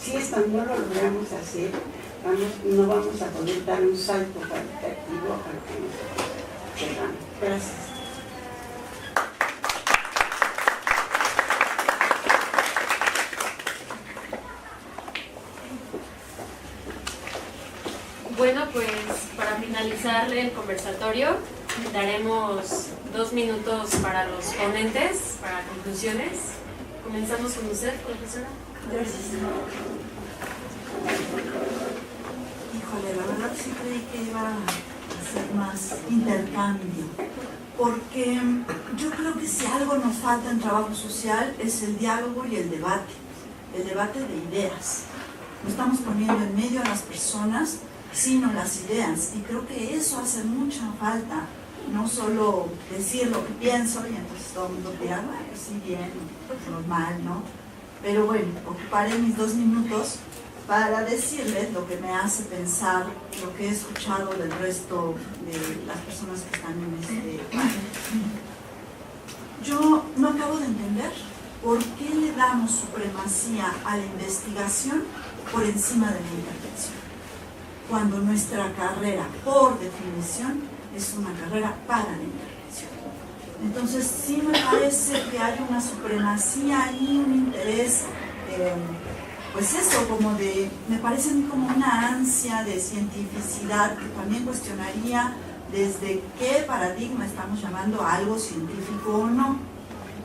Si esto no lo logramos hacer, no vamos a poder dar un salto cualitativo a lo que nosotros queramos. Gracias. Bueno, pues para finalizar el conversatorio, daremos 2 minutos para los ponentes, para conclusiones, Comenzamos con usted, profesora. Gracias. Híjole, la verdad sí creí que iba a hacer más intercambio, porque yo creo que si algo nos falta en trabajo social es el diálogo y el debate de ideas. No estamos poniendo en medio a las personas, sino las ideas, y creo que eso hace mucha falta, no solo decir lo que pienso y entonces todo el mundo dirá, bueno, sí, bien, normal, ¿no? Pero bueno, ocuparé mis 2 minutos para decirles lo que me hace pensar, lo que he escuchado del resto de las personas que están en este panel. Yo no acabo de entender por qué le damos supremacía a la investigación por encima de la intervención, cuando nuestra carrera, por definición, es una carrera para la intervención. Entonces, sí me parece que hay una supremacía y un interés, pues eso, como de, me parece a mí como una ansia de cientificidad que también cuestionaría desde qué paradigma estamos llamando a algo científico o no,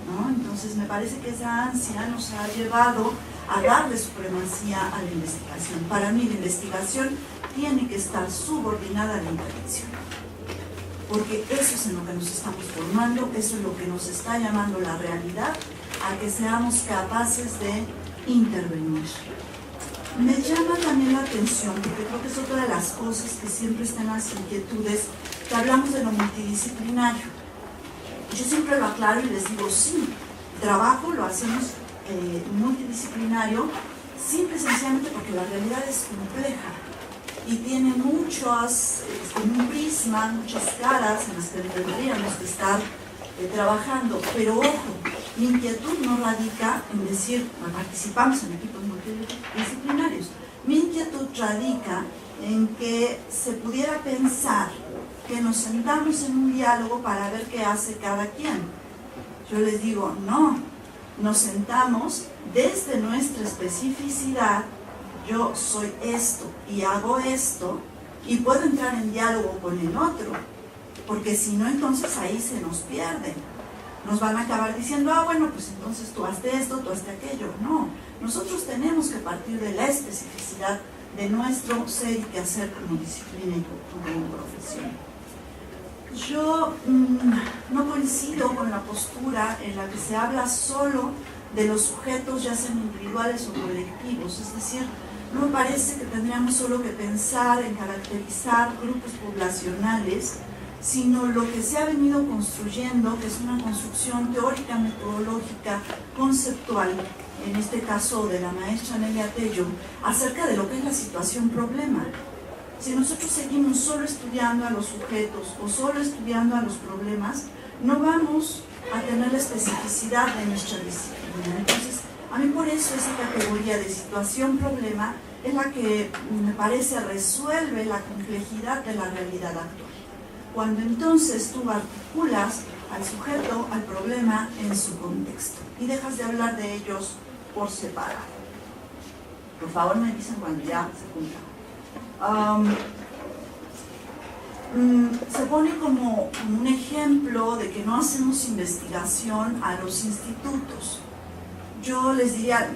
¿no? Entonces, me parece que esa ansia nos ha llevado a darle supremacía a la investigación. Para mí, la investigación tiene que estar subordinada a la intervención, porque eso es en lo que nos estamos formando, eso es lo que nos está llamando la realidad a que seamos capaces de intervenir. Me llama también la atención, porque creo que es otra de las cosas que siempre están en las inquietudes, que hablamos de lo multidisciplinario. Yo siempre lo aclaro y les digo, sí, trabajo lo hacemos multidisciplinario, simple y sencillamente porque la realidad es compleja y tiene muchos, un prisma, muchas caras en las que tendríamos que estar trabajando. Pero ojo, mi inquietud no radica en decir, participamos en equipos multidisciplinarios. Mi inquietud radica en que se pudiera pensar que nos sentamos en un diálogo para ver qué hace cada quien. Yo les digo, no, nos sentamos desde nuestra especificidad. Yo soy esto y hago esto y puedo entrar en diálogo con el otro, porque si no, entonces ahí se nos pierden. Nos van a acabar diciendo, ah, bueno, pues entonces tú hazte esto, tú hazte aquello. No, nosotros tenemos que partir de la especificidad de nuestro ser y quehacer como disciplina y como profesión. Yo no coincido con la postura en la que se habla solo de los sujetos, ya sean individuales o colectivos, es decir, no me parece que tendríamos solo que pensar en caracterizar grupos poblacionales, sino lo que se ha venido construyendo, que es una construcción teórica, metodológica, conceptual, en este caso de la maestra Nelia Tello, acerca de lo que es la situación problema. Si nosotros seguimos solo estudiando a los sujetos o solo estudiando a los problemas, no vamos a tener la especificidad de nuestra disciplina. Entonces, a mí por eso esa categoría de situación-problema es la que me parece resuelve la complejidad de la realidad actual. Cuando entonces tú articulas al sujeto, al problema en su contexto y dejas de hablar de ellos por separado. Por favor, me dicen cuando ya se cumpla. Se pone como un ejemplo de que no hacemos investigación a los institutos. Yo les diría,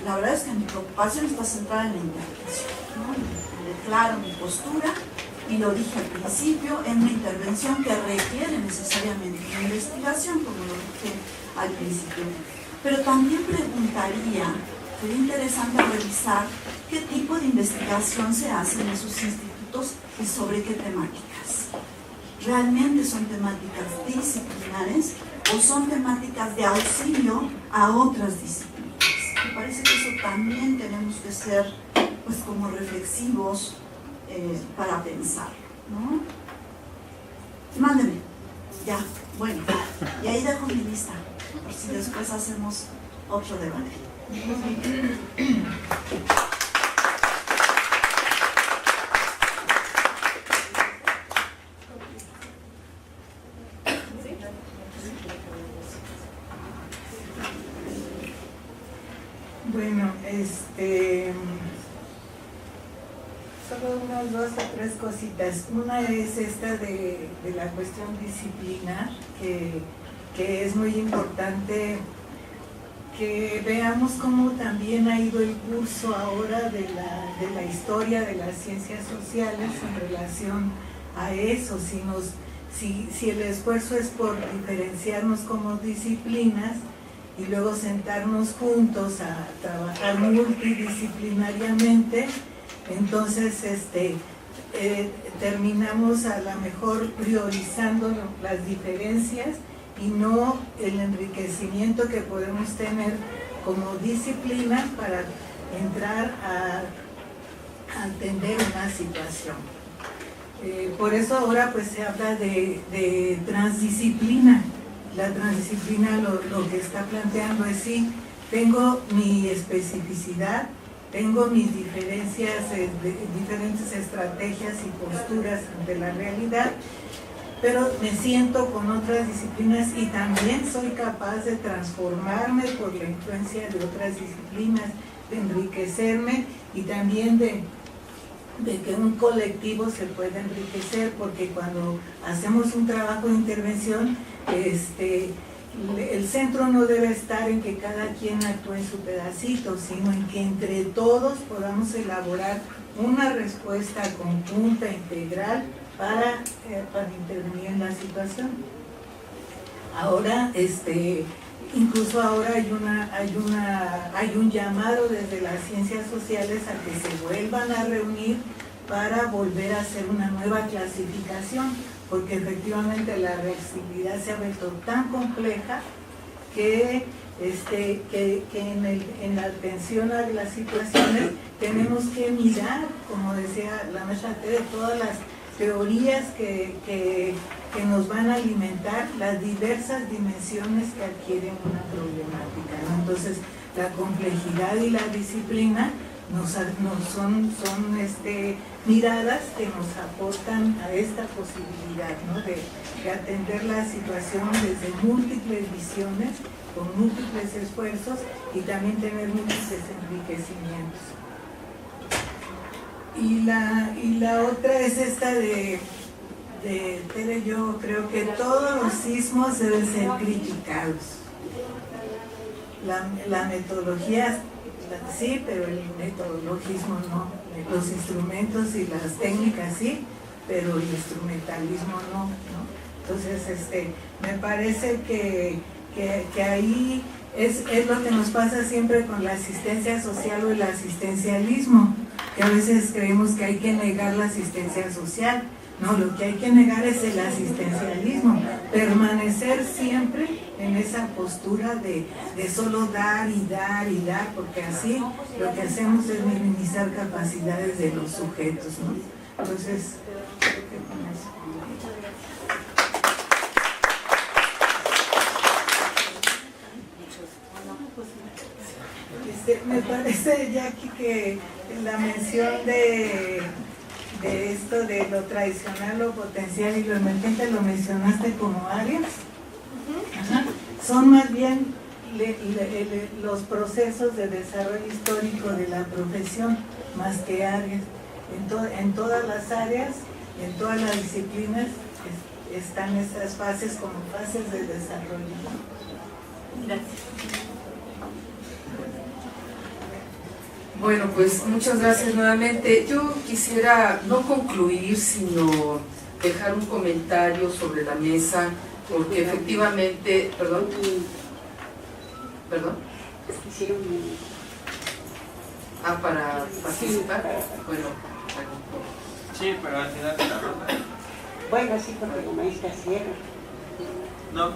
la verdad es que mi preocupación está centrada en la intervención, ¿no? Declaro mi postura y lo dije al principio, en una intervención que requiere necesariamente una investigación, como lo dije al principio. Pero también preguntaría, sería interesante revisar qué tipo de investigación se hace en esos institutos y sobre qué temáticas. ¿Realmente son temáticas disciplinares o son temáticas de auxilio a otras disciplinas? Me parece que eso también tenemos que ser, pues, como reflexivos para pensar, ¿no? Mándeme. Ya, bueno. Y ahí dejo mi lista, por si después hacemos otro debate. Bueno, solo unas 2 o 3 cositas. Una es esta de la cuestión disciplinar, que es muy importante que veamos cómo también ha ido el curso ahora de la historia de las ciencias sociales en relación a eso, si el esfuerzo es por diferenciarnos como disciplinas y luego sentarnos juntos a trabajar multidisciplinariamente, entonces terminamos a lo mejor priorizando las diferencias y no el enriquecimiento que podemos tener como disciplina para entrar a atender una situación. Por eso ahora pues se habla de transdisciplina. La transdisciplina lo que está planteando es sí, tengo mi especificidad, tengo mis diferencias, diferentes estrategias y posturas ante la realidad, pero me siento con otras disciplinas y también soy capaz de transformarme por la influencia de otras disciplinas, de enriquecerme y también de que un colectivo se puede enriquecer, porque cuando hacemos un trabajo de intervención, el centro no debe estar en que cada quien actúe en su pedacito, sino en que entre todos podamos elaborar una respuesta conjunta, integral, para intervenir en la situación. Ahora, incluso ahora hay un llamado desde las ciencias sociales a que se vuelvan a reunir para volver a hacer una nueva clasificación, porque efectivamente la reactividad se ha vuelto tan compleja que en la atención a las situaciones tenemos que mirar, como decía la maestra Tere, todas las teorías que nos van a alimentar las diversas dimensiones que adquieren una problemática, ¿no? Entonces, la complejidad y la disciplina son miradas que nos aportan a esta posibilidad, ¿no? de atender la situación desde múltiples visiones, con múltiples esfuerzos y también tener múltiples enriquecimientos. Y la otra es esta de Tere, yo creo que todos los sismos deben ser criticados. La metodología sí, pero el metodologismo no. Los instrumentos y las técnicas sí, pero el instrumentalismo no. Entonces, me parece que ahí es lo que nos pasa siempre con la asistencia social o el asistencialismo, que a veces creemos que hay que negar la asistencia social. No, lo que hay que negar es el asistencialismo, permanecer siempre en esa postura de solo dar y dar y dar, porque así lo que hacemos es minimizar capacidades de los sujetos, ¿no? Entonces, creo que con eso. Me parece, Jackie, que la mención de esto de lo tradicional, lo potencial y lo emergente lo mencionaste como áreas. Ajá. Son más bien los procesos de desarrollo histórico de la profesión más que áreas. En todas las áreas, en todas las disciplinas están estas fases como fases de desarrollo. Gracias. Bueno, pues muchas gracias nuevamente. Yo quisiera no concluir, sino dejar un comentario sobre la mesa, porque efectivamente, perdón. Para participar. Bueno, sí, pero al final de la ronda. Bueno, sí, porque como maestra cierra. No,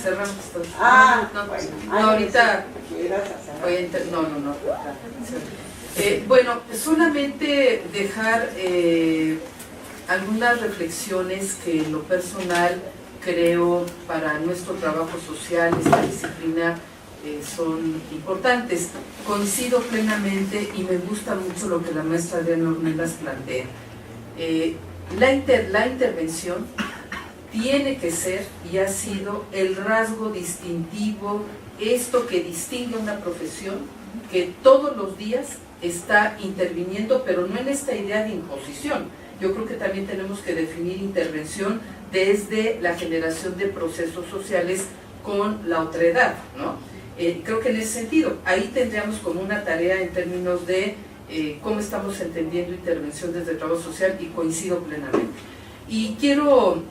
cerramos todo. Ahorita. Bueno, solamente dejar algunas reflexiones que en lo personal creo para nuestro trabajo social, esta disciplina, son importantes. Coincido plenamente y me gusta mucho lo que la maestra Adriana Ornelas plantea. La intervención tiene que ser y ha sido el rasgo distintivo, esto que distingue a una profesión que todos los días está interviniendo, pero no en esta idea de imposición. Yo creo que también tenemos que definir intervención desde la generación de procesos sociales con la otredad, ¿no? Creo que en ese sentido, ahí tendríamos como una tarea en términos de cómo estamos entendiendo intervención desde el trabajo social, y coincido plenamente. Y quiero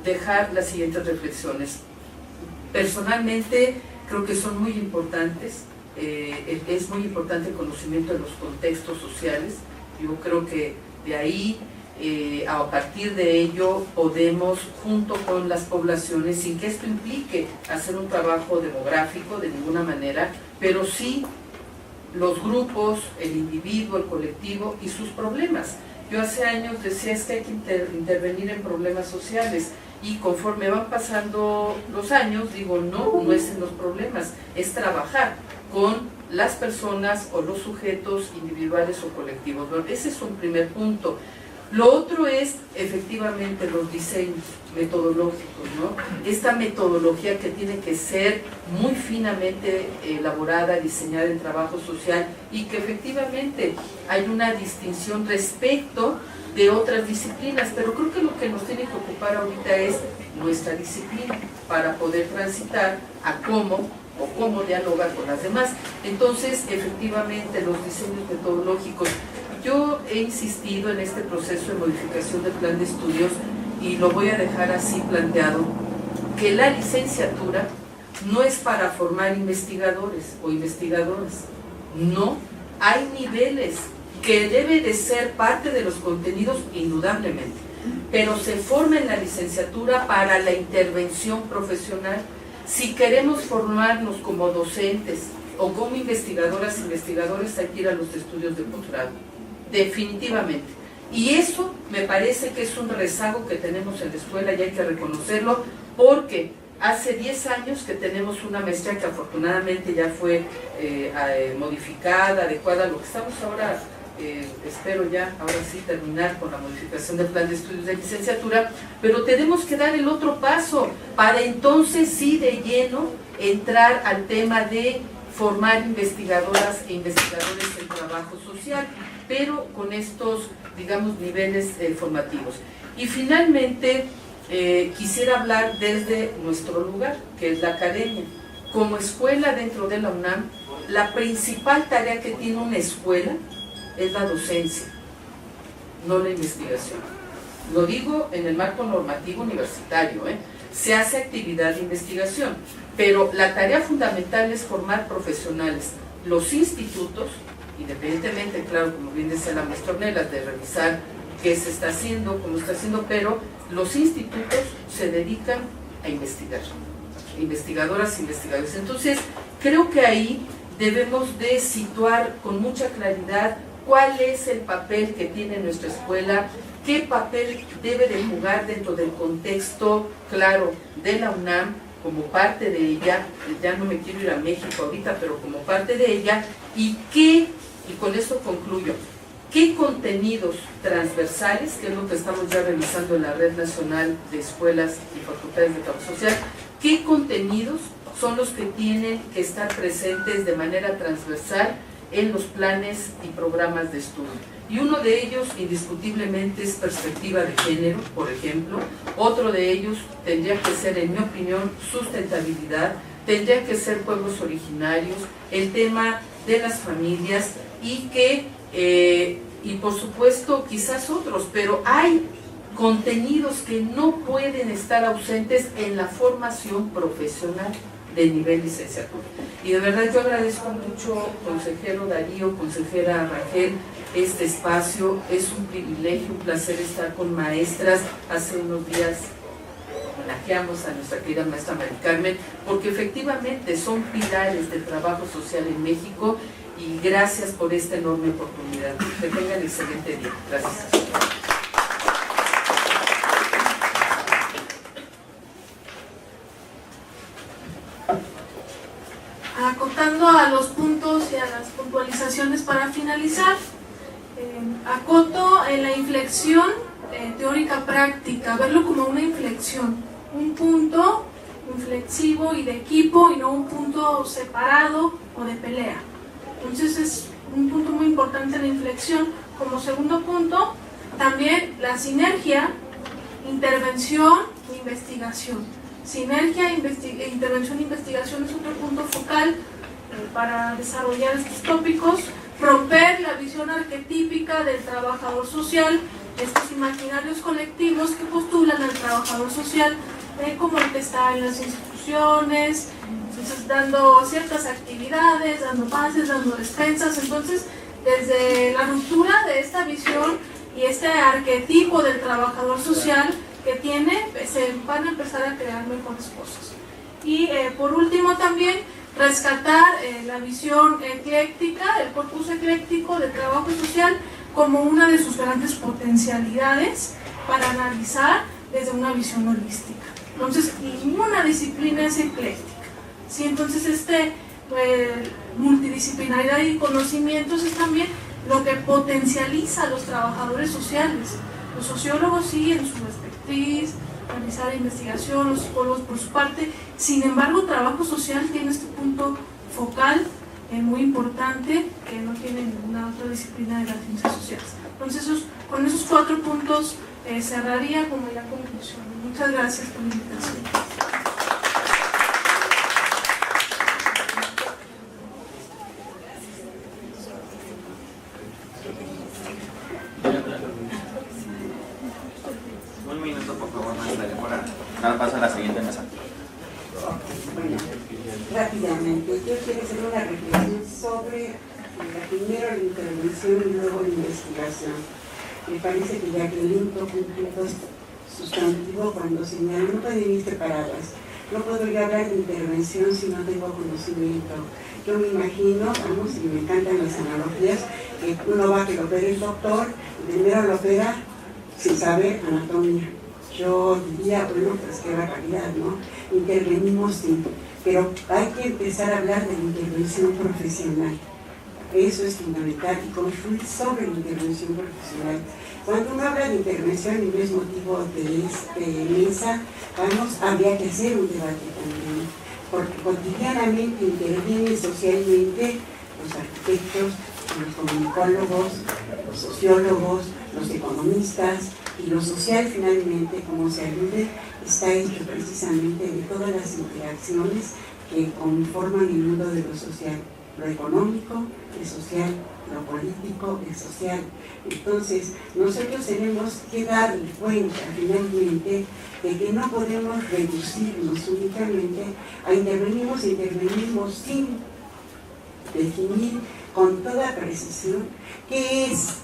dejar las siguientes reflexiones. Personalmente creo que son muy importantes, es muy importante el conocimiento de los contextos sociales. Yo creo que de ahí, a partir de ello, podemos, junto con las poblaciones, sin que esto implique hacer un trabajo demográfico de ninguna manera, pero sí los grupos, el individuo, el colectivo y sus problemas. Yo hace años decía, es que hay que intervenir en problemas sociales, y conforme van pasando los años, digo, no es en los problemas, es trabajar con las personas o los sujetos individuales o colectivos. Bueno, ese es un primer punto. Lo otro es, efectivamente, los diseños metodológicos, ¿no? Esta metodología que tiene que ser muy finamente elaborada, diseñada en trabajo social, y que efectivamente hay una distinción respecto de otras disciplinas, pero creo que lo que nos tiene que ocupar ahorita es nuestra disciplina para poder transitar a cómo dialogar con las demás. Entonces, efectivamente, los diseños metodológicos. Yo he insistido en este proceso de modificación del plan de estudios, y lo voy a dejar así planteado, que la licenciatura no es para formar investigadores o investigadoras. No, hay niveles que debe de ser parte de los contenidos, indudablemente, pero se forma en la licenciatura para la intervención profesional. Si queremos formarnos como docentes o como investigadoras, investigadores, hay que ir a los estudios de posgrado, definitivamente. Y eso me parece que es un rezago que tenemos en la escuela, y hay que reconocerlo, porque hace 10 años que tenemos una maestría que afortunadamente ya fue modificada, adecuada a lo que estamos ahora. Espero ya, ahora sí, terminar con la modificación del plan de estudios de licenciatura, pero tenemos que dar el otro paso para entonces sí de lleno entrar al tema de formar investigadoras e investigadores en trabajo social, pero con estos, digamos, niveles formativos. Y finalmente, quisiera hablar desde nuestro lugar, que es la academia. Como escuela dentro de la UNAM, la principal tarea que tiene una escuela es la docencia, no la investigación. Lo digo en el marco normativo universitario, se hace actividad de investigación, pero la tarea fundamental es formar profesionales. Los institutos, independientemente, claro, como bien decía la maestra Ornelas, de revisar qué se está haciendo, cómo está haciendo, pero los institutos se dedican a investigar, investigadoras, investigadores. Entonces, creo que ahí debemos de situar con mucha claridad cuál es el papel que tiene nuestra escuela, qué papel debe de jugar dentro del contexto, claro, de la UNAM, como parte de ella. Ya no me quiero ir a México ahorita, pero como parte de ella, y con esto concluyo, qué contenidos transversales, que es lo que estamos ya revisando en la Red Nacional de Escuelas y Facultades de Trabajo Social, qué contenidos son los que tienen que estar presentes de manera transversal en los planes y programas de estudio. Y uno de ellos, indiscutiblemente, es perspectiva de género, por ejemplo. Otro de ellos tendría que ser, en mi opinión, sustentabilidad, tendría que ser pueblos originarios, el tema de las familias, y por supuesto quizás otros, pero hay contenidos que no pueden estar ausentes en la formación profesional de nivel licenciatura. Y de verdad yo agradezco mucho, consejero Darío, consejera Rangel, este espacio. Es un privilegio, un placer estar con maestras. Hace unos días homenajeamos a nuestra querida maestra Mari Carmen, porque efectivamente son pilares del trabajo social en México, y gracias por esta enorme oportunidad. Que tengan excelente día. Gracias. Acotando a los puntos y a las puntualizaciones para finalizar, acoto en la inflexión teórica práctica, verlo como una inflexión, un punto inflexivo y de equipo, y no un punto separado o de pelea. Entonces es un punto muy importante la inflexión. Como segundo punto, también la sinergia, intervención investigación. Sinergia, intervención e investigación es otro punto focal para desarrollar estos tópicos. Romper la visión arquetípica del trabajador social, estos imaginarios colectivos que postulan al trabajador social como el que está en las instituciones, entonces dando ciertas actividades, dando pases, dando despensas. Entonces, desde la ruptura de esta visión y este arquetipo del trabajador social que tiene, se van a empezar a crear mejores cosas. Y por último también rescatar la visión ecléctica, el corpus ecléctico del trabajo social como una de sus grandes potencialidades para analizar desde una visión holística. Entonces, ninguna disciplina es ecléctica, ¿sí? Entonces, multidisciplinaridad y conocimientos es también lo que potencializa a los trabajadores sociales. Los sociólogos sí en su expertise, realizar investigación, los psicólogos por su parte. Sin embargo, trabajo social tiene este punto focal muy importante que no tiene ninguna otra disciplina de las ciencias sociales. Entonces, con esos 4 puntos cerraría como ya conclusión. Muchas gracias por la invitación. Un minuto, por favor, para dar paso a la siguiente mesa. Bueno, rápidamente, yo quiero hacer una reflexión sobre primero la intervención y luego la investigación. Me parece que Jacqueline tocó un punto sustantivo cuando señala, no pueden ir separadas. No puedo yo hablar de intervención si no tengo conocimiento. Yo me imagino, vamos, y me encantan las analogías, que uno va a que lo opere el doctor, primero lo opera sin saber anatomía. Yo diría, bueno, pues qué barbaridad, ¿no? Intervenimos sí, pero hay que empezar a hablar de la intervención profesional. Eso es fundamental, y construir sobre la intervención profesional. Cuando uno habla de intervención y no es motivo de mesa, habría que hacer un debate también, porque cotidianamente intervienen socialmente los arquitectos, los comunicólogos, los sociólogos, los economistas, y lo social finalmente, como se alude, está hecho precisamente de todas las interacciones que conforman el mundo de lo social. Lo económico es social, lo político es social. Entonces, nosotros tenemos que dar cuenta finalmente de que no podemos reducirnos únicamente a intervenimos sin definir con toda precisión qué es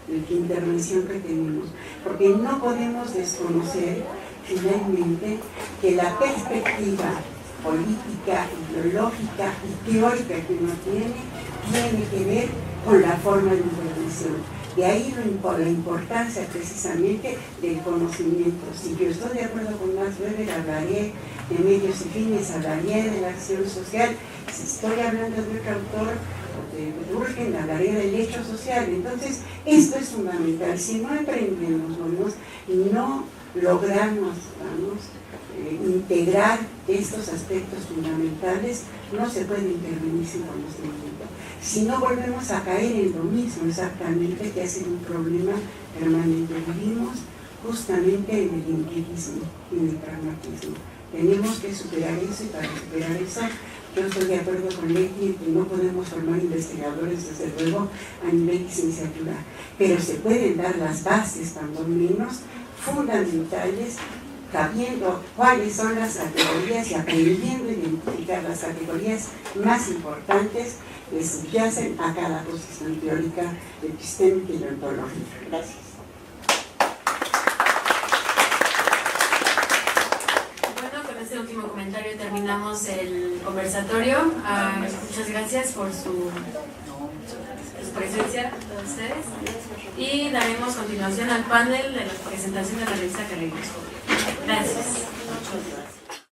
la intervención que tenemos, porque no podemos desconocer finalmente que la perspectiva política, ideológica y teórica que uno tiene que ver con la forma de intervención. De ahí la importancia precisamente del conocimiento. Si yo estoy de acuerdo con Max Weber, hablaré de medios y fines, hablaré de la acción social. Si estoy hablando de otro autor, de Durkheim, hablaré del hecho social. Entonces, esto es fundamental. Si no aprendemos, no logramos, integrar estos aspectos fundamentales, no se puede intervenir sin conocimiento. Si no, volvemos a caer en lo mismo exactamente, que es un problema permanente. Vivimos justamente en el empirismo, en el pragmatismo. Tenemos que superar eso, y para superar eso, yo estoy de acuerdo con Leti en que no podemos formar investigadores, desde luego, a nivel licenciatura, pero se pueden dar las bases, cuando menos, fundamentales, sabiendo cuáles son las categorías y aprendiendo a identificar las categorías más importantes que subyacen a cada posición teórica, epistémica y ontológica. Gracias. Bueno, con este último comentario terminamos el conversatorio. Muchas gracias por su presencia a todos ustedes. Y daremos continuación al panel de la presentación de la revista que leímos. Gracias.